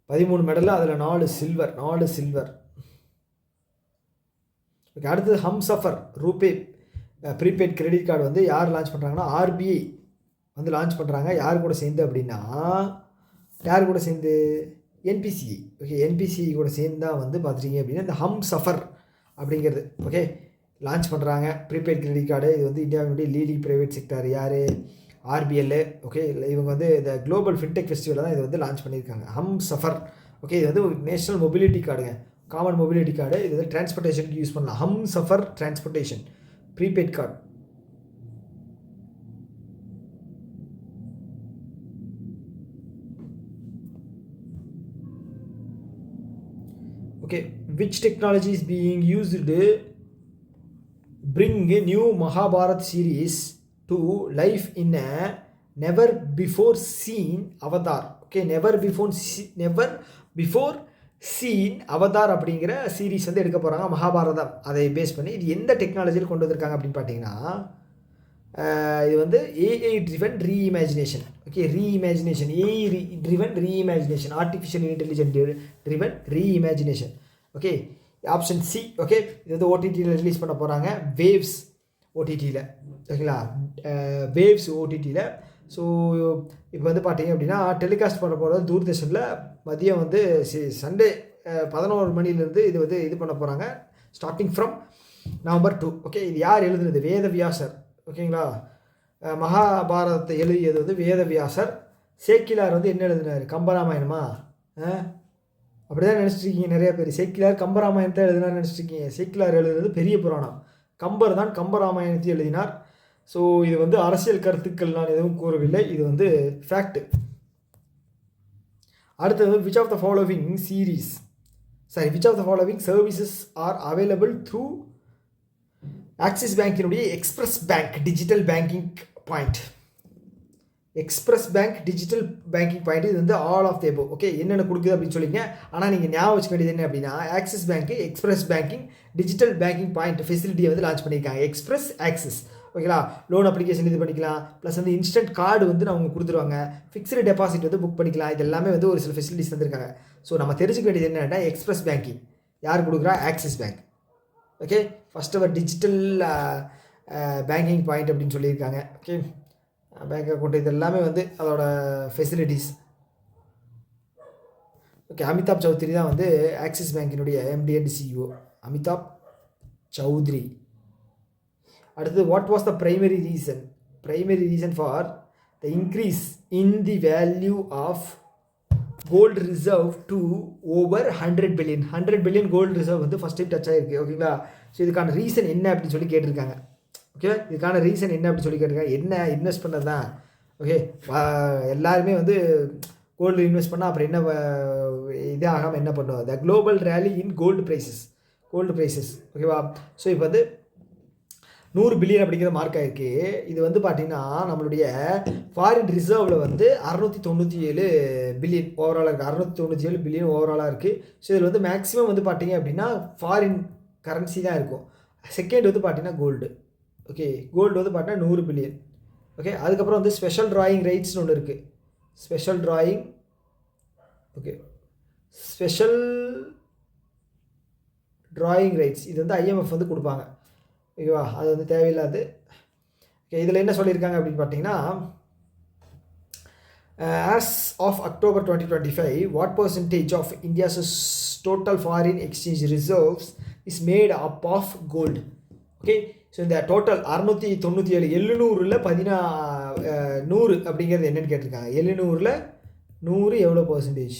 13 மெடலில் அதில் 4 சில்வர். ஓகே, அடுத்தது Humsafar RuPay prepaid credit card வந்து யார் லான்ச் பண்ணுறாங்கன்னா ஆர்பிஐ வந்து லான்ச் பண்ணுறாங்க. யார் கூட சேர்ந்து அப்படின்னா என்பிசிஐ. ஓகே, என்பிசிஐ கூட சேர்ந்து தான் வந்து பார்த்துட்டீங்க அப்படின்னா இந்த ஹம்சஃபர் அப்படிங்கிறது. ஓகே, லான்ச் பண்ணுறாங்க ப்ரீபெய்ட் கிரெடிட் கார்டு. இது வந்து இந்தியாவினுடைய லீடிங் ப்ரைவேட் செக்டர் யார்? ஆர்பிஎல். ஓகே, இவங்க வந்து இந்த குளோபல் ஃபின்டெக் ஃபெஸ்டிவலில் தான் இது வந்து லான்ச் பண்ணியிருக்காங்க ஹம்சஃபர். ஓகே, இது வந்து ஒரு நேஷனல் மொபிலிட்டி கார்டுங்க, காமன் மொபிலிட்டி கார்டு. இது வந்து டிரான்ஸ்போர்ட்டேஷனுக்கு யூஸ் பண்ணலாம். Humsafar transportation prepaid card. Okay, which technology is being used to bring a new Mahabharat series to life in a never before seen avatar? Okay, never before seen avatar அப்படிங்கிற series வந்து எடுக்க போகிறாங்க மகாபாரதம். அதை base பண்ணி இது எந்த டெக்னாலஜியில் கொண்டு வந்திருக்காங்க அப்படின்னு பார்த்தீங்கன்னா இது வந்து AI driven reimagination. Okay, AI driven reimagination, artificial intelligent driven reimagination. Okay, option C. Okay, இது வந்து ஓடிடியில் ரிலீஸ் பண்ண போகிறாங்க. வேவ்ஸ் ஓடிடியில். ஓகேங்களா, வேவ்ஸ் ஓடிடியில். ஸோ இப்போ வந்து பார்த்தீங்க அப்படின்னா டெலிகாஸ்ட் பண்ண போகிறது தூர்தர்ஷனில் மதியம் வந்து சண்டே 11 மணிலேருந்து இது வந்து இது பண்ண போகிறாங்க ஸ்டார்டிங் ஃப்ரம் November 2. ஓகே, இது யார் எழுதுனது? வேதவியாசர். ஓகேங்களா, மகாபாரதத்தை எழுதியது வந்து வேதவியாசர். சேக்கிலார் வந்து என்ன எழுதினார்? கம்பராமாயணமா? அப்படி தான் நினச்சிட்ருக்கீங்க நிறைய பேர். சேக்கிலார் கம்பராமாயணத்தை எழுதினார் நினச்சிட்ருக்கீங்க. சேக்கிலார் எழுதுறது பெரிய புராணம். கம்பர் தான் கம்பராமாயணத்தை எழுதினார். ஸோ இது வந்து அரசியல் கருத்துக்கள் நான் எதுவும் கூறவில்லை, இது வந்து ஃபேக்ட்டு. அடுத்தது which of the following services are available through Axis பேங்கினுடைய express bank digital banking point. Express bank digital banking point இது வந்து all of the above. Okay, என்னென்ன கொடுக்குது அப்படின்னு சொல்லிங்க. ஆனால் நீங்கள் ஞாபகம் வச்சுக்க வேண்டியது என்ன அப்படின்னா ஆக்சிஸ் பேங்க்கு express banking digital banking point ஃபெசிலிட்டியை வந்து லான்ச் பண்ணியிருக்காங்க. Express Axis. ஓகேங்களா, லோன் அப்ளிகேஷன் இது பண்ணிக்கலாம், ப்ளஸ் வந்து இன்ஸ்டன்ட் கார்டு வந்து அவங்க கொடுத்துருவாங்க, ஃபிக்ஸ்டு டெபாசிட் வந்து புக் பண்ணிக்கலாம். இது எல்லாமே வந்து ஒரு சில ஃபெசிலிட்டிஸ் தந்திருக்காங்க. ஸோ நம்ம தெரிஞ்சுக்க வேண்டியது என்னென்னா எக்ஸ்பிரஸ் பேங்கிங் யார் கொடுக்குறா? Axis bank. ஓகே, ஃபஸ்ட் அவர் டிஜிட்டல் பேங்கிங் பாயிண்ட் அப்படின்னு சொல்லியிருக்காங்க. ஓகே, பேங்க் அக்கௌண்ட் இது எல்லாமே வந்து அதோட ஃபெசிலிட்டிஸ். ஓகே, அமிதாப் சௌத்ரி தான் வந்து ஆக்சிஸ் பேங்கினுடைய MD and CEO. Amitabh Chaudhary. அடுத்து what was the primary reason for the increase in the value of gold reserve to over 100 billion gold reserve வந்து ஃபஸ்ட் டைம் டச் ஆகிருக்கு. ஓகேங்களா, ஸோ இதுக்கான ரீசன் என்ன அப்படின்னு சொல்லி கேட்டிருக்காங்க. ஓகே, இதுக்கான ரீசன் என்ன அப்படின்னு சொல்லி கேட்டிருக்காங்க. என்ன இன்வெஸ்ட் பண்ணது தான். ஓகே, எல்லாருமே வந்து கோல்டு இன்வெஸ்ட் பண்ணால் அப்புறம் என்ன இதே ஆகாமல் என்ன பண்ணுவோம்? The global rally in gold prices. ஓகேவா, ஸோ இப்போ வந்து 100 பில்லியன் அப்படிங்கிற மார்க் ஆகிருக்கு. இது வந்து பார்த்திங்கன்னா நம்மளுடைய ஃபாரின் ரிசர்வில் வந்து 697 பில்லியன் ஓவராலாக இருக்குது. 697 பில்லியன் ஓவராலாக இருக்குது. ஸோ இதில் வந்து மேக்ஸிமம் வந்து பார்த்திங்க அப்படின்னா ஃபாரின் கரன்சி தான் இருக்கும். செகண்ட் வந்து பார்த்திங்கன்னா கோல்டு. ஓகே, கோல்டு வந்து பார்த்தீங்கன்னா 100 பில்லியன். ஓகே, அதுக்கப்புறம் வந்து ஸ்பெஷல் ட்ராயிங் ரைட்ஸ்னு ஒன்று இருக்குது. ஸ்பெஷல் ட்ராயிங் ரைட்ஸ் இது வந்து ஐஎம்எஃப் வந்து கொடுப்பாங்க. ஓகேவா, அது வந்து தேவையில்லாது. ஓகே, இதில் என்ன சொல்லியிருக்காங்க அப்படின்னு பார்த்தீங்கன்னா as of October 2025 what percentage of India's total foreign exchange reserves is made up of gold. Okay, so இந்த டோட்டல் 697 700ல் 100 அப்படிங்கிறது என்னென்னு கேட்டிருக்காங்க. 700ல் 100 எவ்வளோ பர்சன்டேஜ்?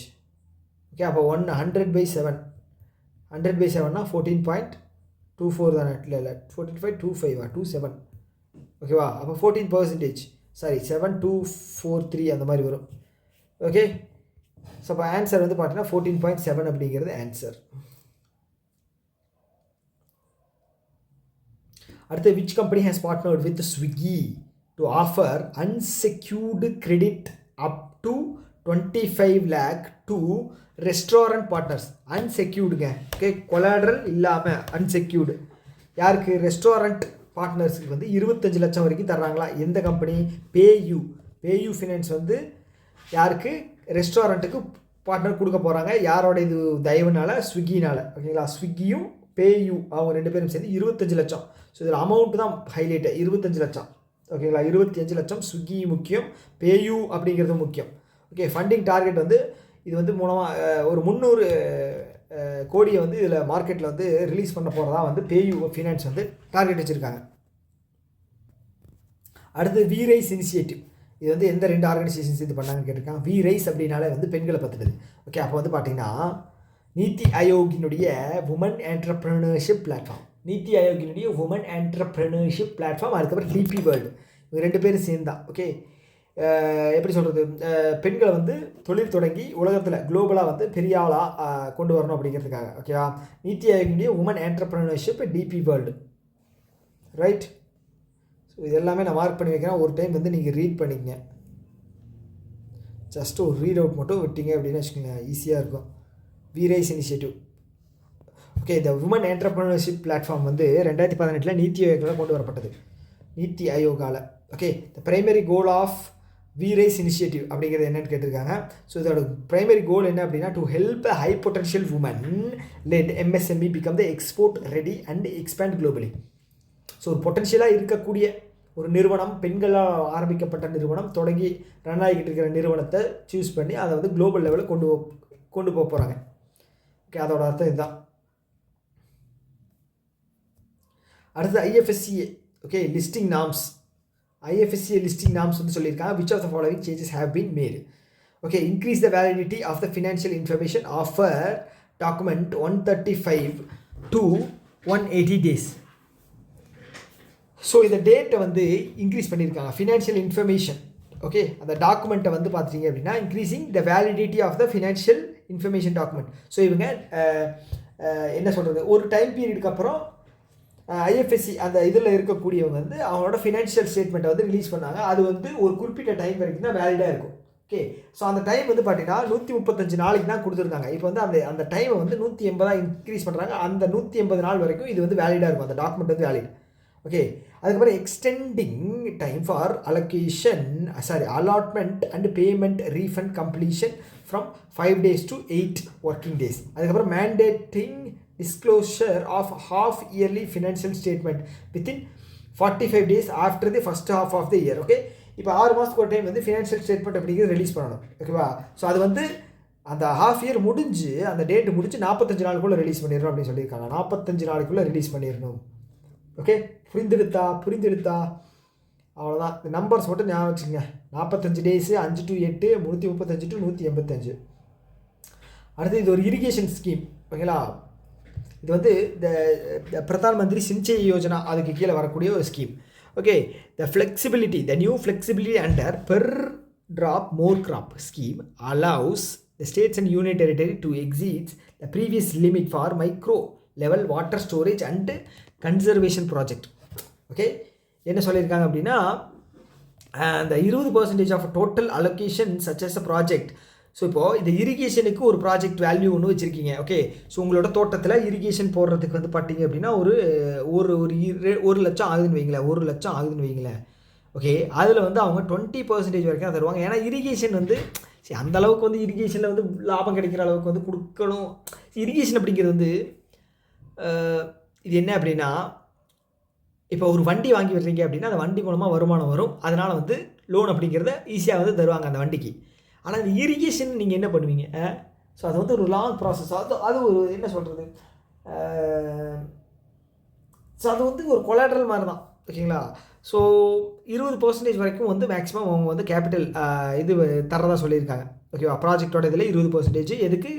ஓகே, அப்போ 100/7 100/7னா 14.24 தானே? இல்லை 14.25 ஓகேவா? அப்போ 14%, சாரி 7243 அந்த மாதிரி வரும். ஓகே, ஸோ அப்போ ஆன்சர் வந்து பார்த்தீங்கன்னா 14.7 அப்படிங்கிறது ஆன்சர். அடுத்து, which company has partnered with Swiggy to offer unsecured credit up to 25 lakh to restaurant partners? அன்செக்யூர்டுங்க. ஓகே, கொலாட்ரல் இல்லாமல் அன்செக்யூர்டு. யாருக்கு? ரெஸ்டாரண்ட் பார்ட்னர்ஸுக்கு வந்து 25 லட்சம் வரைக்கும் தர்றாங்களா? எந்த கம்பெனி? பேயூ ஃபினான்ஸ் வந்து யாருக்கு? ரெஸ்டாரண்ட்டுக்கு பார்ட்னர் கொடுக்க போகிறாங்க. யாரோட இது தயவுனால? ஸ்விக்கினால். ஓகேங்களா? ஸ்விக்கியும் பேயூ அவங்க 2 பேரும் சேர்ந்து 25 லட்சம். ஸோ இதில் அமௌண்ட்டு தான் ஹைலைட்டு, 25 லட்சம். ஓகேங்களா? 25 லட்சம். ஸ்விக்கி முக்கியம், பேயூ அப்படிங்கிறது முக்கியம். ஓகே, ஃபண்டிங் டார்கெட் வந்து இது வந்து மூலமாக ஒரு 300 கோடியை வந்து இதில் மார்க்கெட்டில் வந்து ரிலீஸ் பண்ண போகிறதா வந்து பேயூ ஃபினான்ஸ் வந்து டார்கெட் வச்சுருக்காங்க. அடுத்து, வி ரைஸ் இனிஷியேட்டிவ். இது வந்து எந்த 2 ஆர்கனைசேஷன்ஸ் இது பண்ணாங்கன்னு கேட்டிருக்காங்க. வி ரைஸ் அப்படின்னாலே வந்து பெண்களை பற்றினது. ஓகே, அப்போ வந்து பார்த்தீங்கன்னா நீத்தி ஆயோக்கினுடைய உமன் என்டர்ப்ரனர்ஷிப் பிளாட்ஃபார்ம், நீத்தி ஆயோக்கினுடைய உமன் என்டர்ப்ரனர்ஷிப் பிளாட்ஃபார்ம், அதுக்கப்புறம் டிபி வேர்ல்டு, இவங்க 2 பேரும் சேர்ந்தான். ஓகே, எப்படி சொல்கிறது, பெண்களை வந்து தொழில் தொடங்கி உலகத்தில் குளோபலாக வந்து பெரிய ஆளாக கொண்டு வரணும் அப்படிங்கிறதுக்காக. ஓகேவா? நீத்தி ஆயோக்கினுடைய women entrepreneurship, DP world. Right? So இது எல்லாமே நான் மார்க் பண்ணி வைக்கிறேன். ஒரு டைம் வந்து நீங்கள் ரீட் பண்ணிக்கங்க. ஜஸ்ட் ஒரு ரீட் அவுட் மட்டும் விட்டீங்க அப்படின்னு வச்சுக்கோங்க, ஈஸியாக இருக்கும். We rise initiative. ஓகே, இந்த உமன் என்டர்ப்ரனர்ஷிப் பிளாட்ஃபார்ம் வந்து 2018 நீத்தி ஆயோகால் கொண்டு வரப்பட்டது. நீத்தி ஆயோகால். Okay, the primary goal of we rise initiative அப்படிங்கிறது என்னென்னு கேட்டிருக்காங்க. ஸோ இதோட பிரைமரி கோல் என்ன அப்படின்னா, to help high potential women led MSME become the export ready and expand globally. So ஒரு பொட்டன்ஷியலாக இருக்கக்கூடிய ஒரு நிறுவனம், பெண்களால் ஆரம்பிக்கப்பட்ட நிறுவனம், தொடங்கி ரன் ஆகிக்கிட்டு இருக்கிற நிறுவனத்தை சூஸ் பண்ணி அதை வந்து குளோபல் லெவலில் கொண்டு போக போகிறாங்க. ஓகே, அதோட அர்த்தம் இதுதான். அடுத்து IFSCA. Okay, listing norms. IFSCA listing norms வந்து சொல்லியிருக்காங்க. Which of the following changes have been made? Okay, increase the validity of the financial information offer document 135 to 180 days. So இந்த டேட்டை வந்து இன்க்ரீஸ் பண்ணியிருக்காங்க. ஃபினான்ஷியல் இன்ஃபர்மேஷன், ஓகே, அந்த டாக்குமெண்ட்டை வந்து பார்த்தீங்க அப்படின்னா increasing the validity of the financial information document. So இவங்க என்ன சொல்கிறது, ஒரு டைம் பீரியடுக்கு அப்புறம் ஐஎஃப்எஸ்சி அந்த இதில் இருக்கக்கூடியவங்க வந்து அவங்களோட ஃபினான்ஷியல் ஸ்டேட்மெண்ட்டை வந்து ரிலீஸ் பண்ணாங்க. அது வந்து ஒரு குறிப்பிட்ட டைம் வரைக்கும் தான் வேலிடாக இருக்கும். ஓகே, ஸோ அந்த டைம் வந்து பார்த்தீங்கன்னா 135 நாளைக்கு தான் கொடுத்துருந்தாங்க. இப்போ வந்து அந்த டைமை வந்து 180 இன்க்ரீஸ் பண்ணுறாங்க. அந்த 180 நாள் வரைக்கும் இது வந்து வேலிடாக இருக்கும், அந்த டாக்குமெண்ட் வந்து வேலிட். ஓகே, அதுக்கப்புறம் extending time for allotment and payment refund completion from 5 days to 8 working days. அதுக்கப்புறம் மேண்டேட்டிங் disclosure of half yearly financial statement within 45 days after the first half of the year. Okay, இப்போ 6 மாதத்துக்கு ஒரு time வந்து financial statement அப்படிங்கிறது release பண்ணணும். ஓகேவா? So அது வந்து அந்த ஹாஃப் இயர் முடிஞ்சு அந்த டேட்டு முடிஞ்சு 45 நாளுக்குள்ளே ரிலீஸ் பண்ணிடணும் அப்படின்னு சொல்லியிருக்காங்க. 45 நாளுக்குள்ளே ரிலீஸ் பண்ணிடணும். ஓகே, புரிந்தெடுத்தா அவ்வளோதான். இந்த நம்பர்ஸ் மட்டும் ஞாபகம் வச்சுக்கோங்க. 45 டேஸு, 5 to 8, 335 to 185. அடுத்து இது ஒரு இரிகேஷன் ஸ்கீம். ஓகேங்களா? இது வந்து இந்த பிரதான் மந்திரி சிஞ்சய் யோஜனா அதுக்கு கீழே வரக்கூடிய ஒரு scheme. Okay, the new flexibility under per drop more crop scheme allows the states and union territory to exceed the previous limit for micro level water storage and conservation project. Okay, என்ன சொல்லியிருக்காங்க அப்படின்னா, அந்த 20% of total allocation such as a project. So இப்போது இந்த இரிகேஷனுக்கு ஒரு project value ஒன்று வச்சுருக்கீங்க. Okay, so உங்களோட தோட்டத்தில் இரிகேஷன் போடுறதுக்கு வந்து பார்த்தீங்க அப்படின்னா ஒரு லட்சம் ஆகுதுன்னு வைங்களேன், 1 லட்சம் ஆகுதுன்னு வைங்களேன். ஓகே, அதில் வந்து அவங்க 20% வரைக்கும் தான் தருவாங்க. ஏன்னா இரிகேஷன் வந்து அந்த அளவுக்கு வந்து இரிகேஷனில் வந்து லாபம் கிடைக்கிற அளவுக்கு வந்து கொடுக்கணும். இரிகேஷன் அப்படிங்கிறது வந்து இது என்ன அப்படின்னா, இப்போ ஒரு வண்டி வாங்கி விடுறீங்க அப்படின்னா அந்த வண்டி மூலமாக வருமானம் வரும். அதனால் வந்து லோன் அப்படிங்கிறத ஈஸியாக வந்து தருவாங்க அந்த வண்டிக்கு. ஆனால் இந்த இரிகேஷன் நீங்கள் என்ன பண்ணுவீங்க? ஸோ அது வந்து ஒரு லாங் ப்ராசஸ். அது ஒரு என்ன சொல்கிறது, ஸோ அது வந்து ஒரு கொலாட்ரல் மாதிரி தான், ஓகேங்களா. ஸோ 20% வரைக்கும் வந்து மேக்ஸிமம் அவங்க வந்து கேபிட்டல் இது தரதாக சொல்லியிருக்காங்க, ஓகேவா. ப்ராஜெக்டோட இதில் 20% எதுக்கு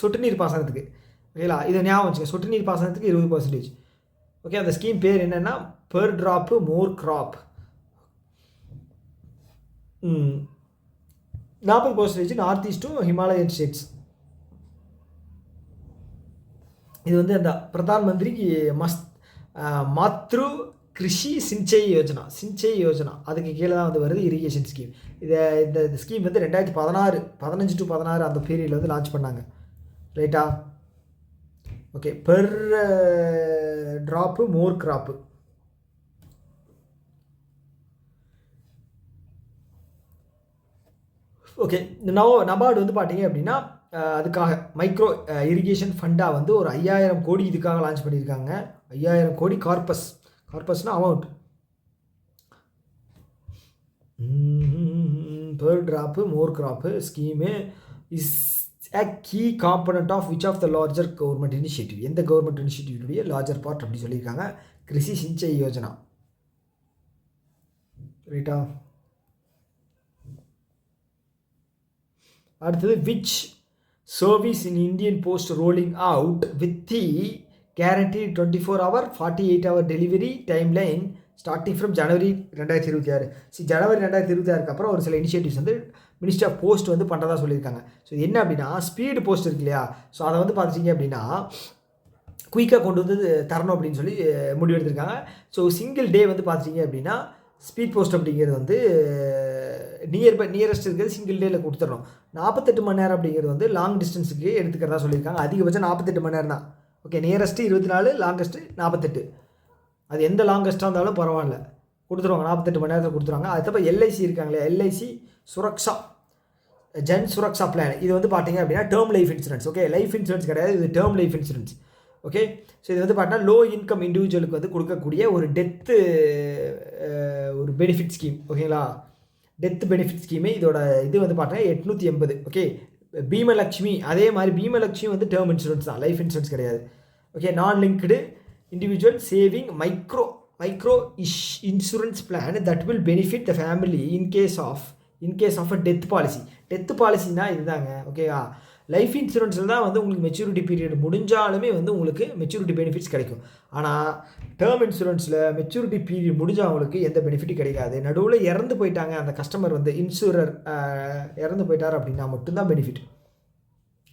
சொட்டு நீர் பாசனத்துக்கு, ஓகேங்களா. இதை ஞாபகம் வச்சுங்க, சொட்டு நீர் பாசனத்துக்கு 20%. ஓகே, அந்த ஸ்கீம் பேர் என்னென்னா per drop more crop. 40% north ஈஸ்ட்டும் ஹிமாலயன் ஸ்டேட்ஸ். இது வந்து அந்த பிரதான் மந்திரி மாத்ரு கிருஷி சிஞ்சை யோஜனா அதுக்கு கீழே தான் வந்து வருது இரிகேஷன் ஸ்கீம். இந்த ஸ்கீம் வந்து 2015 to 16 அந்த பீரியடில் வந்து லான்ச் பண்ணாங்க, ரைட்டா. Okay, per drop more crop. Okay, NABARD வந்து பார்த்தீங்க அப்படின்னா அதுக்காக மைக்ரோ இரிகேஷன் ஃபண்டாக வந்து ஒரு 5000 கோடி இதுக்காக லான்ச் பண்ணியிருக்காங்க. 5000 கோடி கார்பஸ்னால் amount. Per drop more crop scheme is a key component of which of the larger government initiative. எந்த கவர்மெண்ட் இனிஷியேட்டிவ் லார்ஜர் பார்ட் அப்படி சொல்லியிருக்காங்க, கிருஷி சிஞ்சை யோஜனா, ரைட்டா. அடுத்தது which service in Indian Post rolling out with the guaranteed 24-hour 48-hour delivery timeline starting from ஜனவரி 2026. ஜனவரி 2026 அப்புறம் ஒரு சில initiatives வந்து ministry of post வந்து பண்ணுறதா சொல்லியிருக்காங்க. ஸோ என்ன அப்படின்னா ஸ்பீடு போஸ்ட் இருக்கு இல்லையா, ஸோ அதை வந்து பார்த்துட்டிங்க அப்படின்னா குயிக்காக கொண்டு வந்து தரணும் அப்படின்னு சொல்லி முடிவெடுத்திருக்காங்க. ஸோ சிங்கிள் டே வந்து பார்த்துட்டிங்க அப்படின்னா ஸ்பீட் போஸ்ட் அப்படிங்கிறது வந்து நியரஸ்ட் இருக்கிறது சிங்கிள் டேயில் கொடுத்துடணும். 48 மணி நேரம் அப்படிங்கிறது வந்து லாங் டிஸ்டன்ஸுக்கு எடுத்துக்கிறதா சொல்லியிருக்காங்க. அதிகபட்சம் 48 மணி நேரம் தான். Okay, nearest 24, longest 48. அது எந்த லாங்கஸ்ட்டாக இருந்தாலும் பரவாயில்ல, கொடுத்துருவாங்க, 48 மணி நேரத்தில் கொடுத்துருவாங்க. அதுக்கப்புறம் எல்ஐசி இருக்காங்களே, எல்ஐசி சுரக்ஷா ஜன் சுரக்ஷா பிளான், இது வந்து பார்த்தீங்க அப்படின்னா term life insurance. Okay, life insurance கிடையாது, இது term life insurance. Okay, so இது வந்து பார்த்தீங்கன்னா லோ இன்கம் இண்டிவிஜுவலுக்கு வந்து கொடுக்கக்கூடிய ஒரு டெத்து ஒரு பெனிஃபிட் ஸ்கீம், ஓகேங்களா. டெத் பெனிஃபிட் ஸ்கீமு இதோட இது வந்து பார்த்தீங்கன்னா 880. ஓகே, பீமலக்ஷ்மி அதே மாதிரி பீமலக்ஷ்மி வந்து டேர்ம் இன்சூரன்ஸ் தான், லைஃப் இன்சூரன்ஸ் கிடையாது. Okay, non linked individual saving micro insurance plan that will benefit the family in case of a death பாலிசினா இதுதாங்க, ஓகேவா. லைஃப் இன்சூரன்ஸில் தான் வந்து உங்களுக்கு மெச்சூரிட்டி பீரியட் முடிஞ்சாலுமே வந்து உங்களுக்கு மெச்சூரிட்டி பெனிஃபிட்ஸ் கிடைக்கும். ஆனால் டேர்ம் இன்சூரன்ஸில் மெச்சூரிட்டி பீரியட் முடிஞ்சால் அவங்களுக்கு எந்த பெனிஃபிட்டும் கிடைக்காது. நடுவில் இறந்து போயிட்டாங்க அந்த கஸ்டமர் வந்து இன்சூரர் இறந்து போயிட்டார் அப்படின்னா மட்டும்தான் பெனிஃபிட்.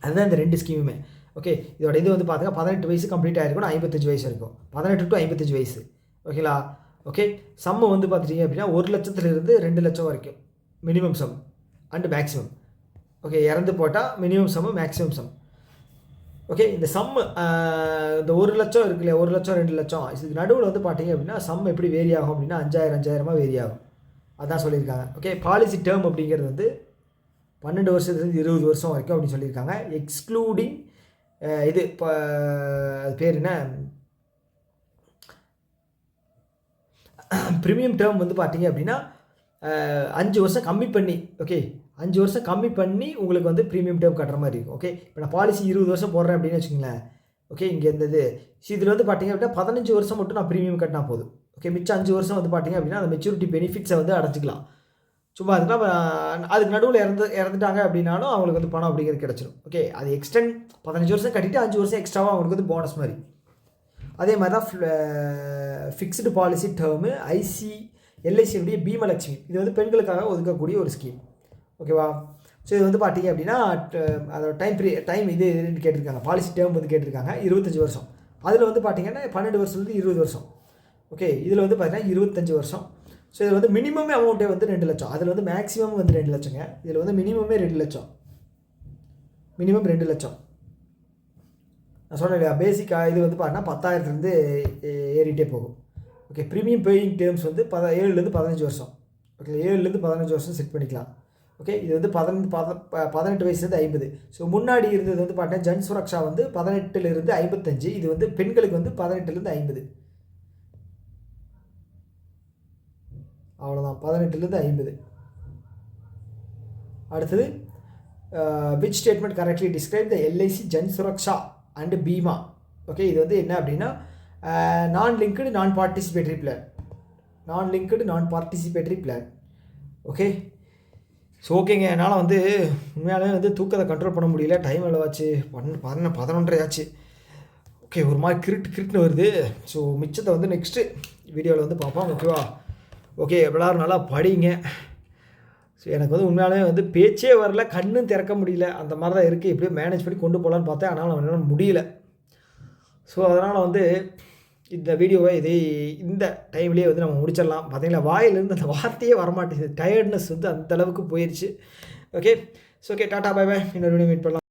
அதுதான் இந்த 2 ஸ்கீமுமே. ஓகே, இதோட இது வந்து பார்த்தீங்கன்னா 18 வயசு கம்ப்ளீட் ஆகிருக்கும், 55 வயசு இருக்கும், 18 to 55 வயசு, ஓகேங்களா. ஓகே, சம்மு வந்து பார்த்துட்டிங்க அப்படின்னா 1 லட்சத்துலேருந்து 2 லட்சம் வரைக்கும் minimum sum and maximum. Okay, இறந்து போட்டால் minimum sum maximum sum. Okay, இந்த சம்மு இந்த 1 லட்சம் இருக்கு இல்லையா, 1 லட்சம் 2 லட்சம், இதுக்கு நடுவில் வந்து பார்த்தீங்க அப்படின்னா சம் எப்படி வேரி ஆகும் அப்படின்னா 5000 வேரி ஆகும், அதான் சொல்லியிருக்காங்க. ஓகே, பாலிசி டேர்ம் அப்படிங்கிறது வந்து 12 வருஷத்துலேருந்து 20 வருஷம் வரைக்கும் அப்படின்னு சொல்லியிருக்காங்க. எக்ஸ்க்ளூடிங் இது இப்போ அது பேர் என்ன ப்ரீமியம் டேர்ம் வந்து பார்த்தீங்க அப்படின்னா 5 வருஷம் கம்மி பண்ணி, ஓகே 5 வருஷம் கம்மி பண்ணி உங்களுக்கு வந்து ப்ரீமியம் டேர்ம் கட்டுற மாதிரி இருக்கும். ஓகே, இப்போ நான் பாலிசி 20 வருஷம் போடுறேன் அப்படின்னு வச்சுங்களேன். ஓகே, இங்கே இருந்தது இதில் வந்து பார்த்தீங்க அப்படின்னா 15 வருஷம் மட்டும் நான் ப்ரீமியம் கட்டினா போதும். ஓகே, மிச்சம் 5 வருஷம் வந்து பார்த்தீங்க அப்படின்னா அந்த மெச்சூரிட்டி பெனிஃபிட்ஸை வந்து அடைச்சிக்கலாம். சும்மா அதுக்கு நடுவில் இறந்துட்டாங்க அப்படின்னாலும் அவங்களுக்கு வந்து பணம் அப்படிங்கிறது கிடச்சிடும். ஓகே, அது எக்ஸ்டெண்ட் 15 வருஷம் கட்டிட்டு 5 வருஷம் எக்ஸ்ட்ராவாக அவங்களுக்கு வந்து போனஸ் மாதிரி. அதே மாதிரி தான் ஃபிக்ஸ்டு பாலிசி டேர்மு எல்ஐசியுடைய பீமலக்ஷ்மி, இது வந்து பெண்களுக்காக ஒதுக்கக்கூடிய ஒரு ஸ்கீம், ஓகேவா. ஸோ இது வந்து பார்த்தீங்க அப்படின்னா அதோட டைம் இது கேட்டிருக்காங்க, பாலிசி டேர்ம் வந்து கேட்டிருக்காங்க 25 வருஷம். அதில் வந்து பார்த்தீங்கன்னா 12 வருஷத்துலேருந்து 20 வருஷம். ஓகே, இதில் வந்து பார்த்தீங்கன்னா 25 வருஷம். ஸோ இதில் வந்து மினிமமே அமௌண்ட்டே வந்து 2 லட்சம், அதில் வந்து மேக்ஸிமம் வந்து 2 லட்சங்க. இதில் வந்து மினிமமே 2 லட்சம், மினிமம் 2 லட்சம். நான் சொன்னேன் இல்லையா, பேசிக்காக இது வந்து பார்த்தீங்கன்னா 10,000லேருந்து ஏறிட்டே போகும். ஓகே, ப்ரீமியம் பேயிங் டேர்ம்ஸ் வந்து 7லேருந்து 15 வருஷம். ஓகே, 7லேருந்து 15 வருஷம் செட் பண்ணிக்கலாம். ஓகே, இது வந்து 18 வயசுலேருந்து 50. ஸோ முன்னாடி இருந்தது வந்து பார்த்தீங்கன்னா ஜன் சுரக்ஷா வந்து 18லேருந்து 55, இது வந்து பெண்களுக்கு வந்து 18லேருந்து 50. அவ்வளோதான், 18லேருந்து 50. அடுத்தது which statement correctly describe the LIC Jan Suraksha and Bima okay, இது வந்து என்ன அப்படின்னா நான் லிங்க்டு நான் பார்ட்டிசிபேட்டரி பிளான். ஓகே, ஸோ ஓகேங்க. என்னால் வந்து உண்மையாலே வந்து தூக்கத்தை கண்ட்ரோல் பண்ண முடியல. டைம் எவ்வளோவாச்சு? 11:30 ஆச்சு. ஓகே, ஒரு மாதிரி கிரிட்டுன்னு வருது. ஸோ மிச்சத்தை வந்து நெக்ஸ்ட்டு வீடியோவில் வந்து பார்ப்போம். ஓகேவா? ஓகே, எல்லோரும் நல்லா படிங்க. ஸோ எனக்கு வந்து உண்மையாலே வந்து பேச்சே வரல, கண்ணும் திறக்க முடியல. அந்த மாதிரி தான் இருக்குது. எப்படியோ மேனேஜ் பண்ணி கொண்டு போகலான்னு பார்த்தேன். ஆனால் என்னால் முடியல. ஸோ அதனால் வந்து இந்த வீடியோவை இந்த டைம்லேயே வந்து நம்ம முடிச்சிடலாம். பார்த்தீங்களா, வாயிலிருந்து அந்த வார்த்தையே வரமாட்டேங்குது. டயர்ட்னஸ் வந்து அந்த அளவுக்கு போயிடுச்சு. Okay, so okay, tata bye bye. இன்னொரு வீடியோ மீட் பண்ணலாம்.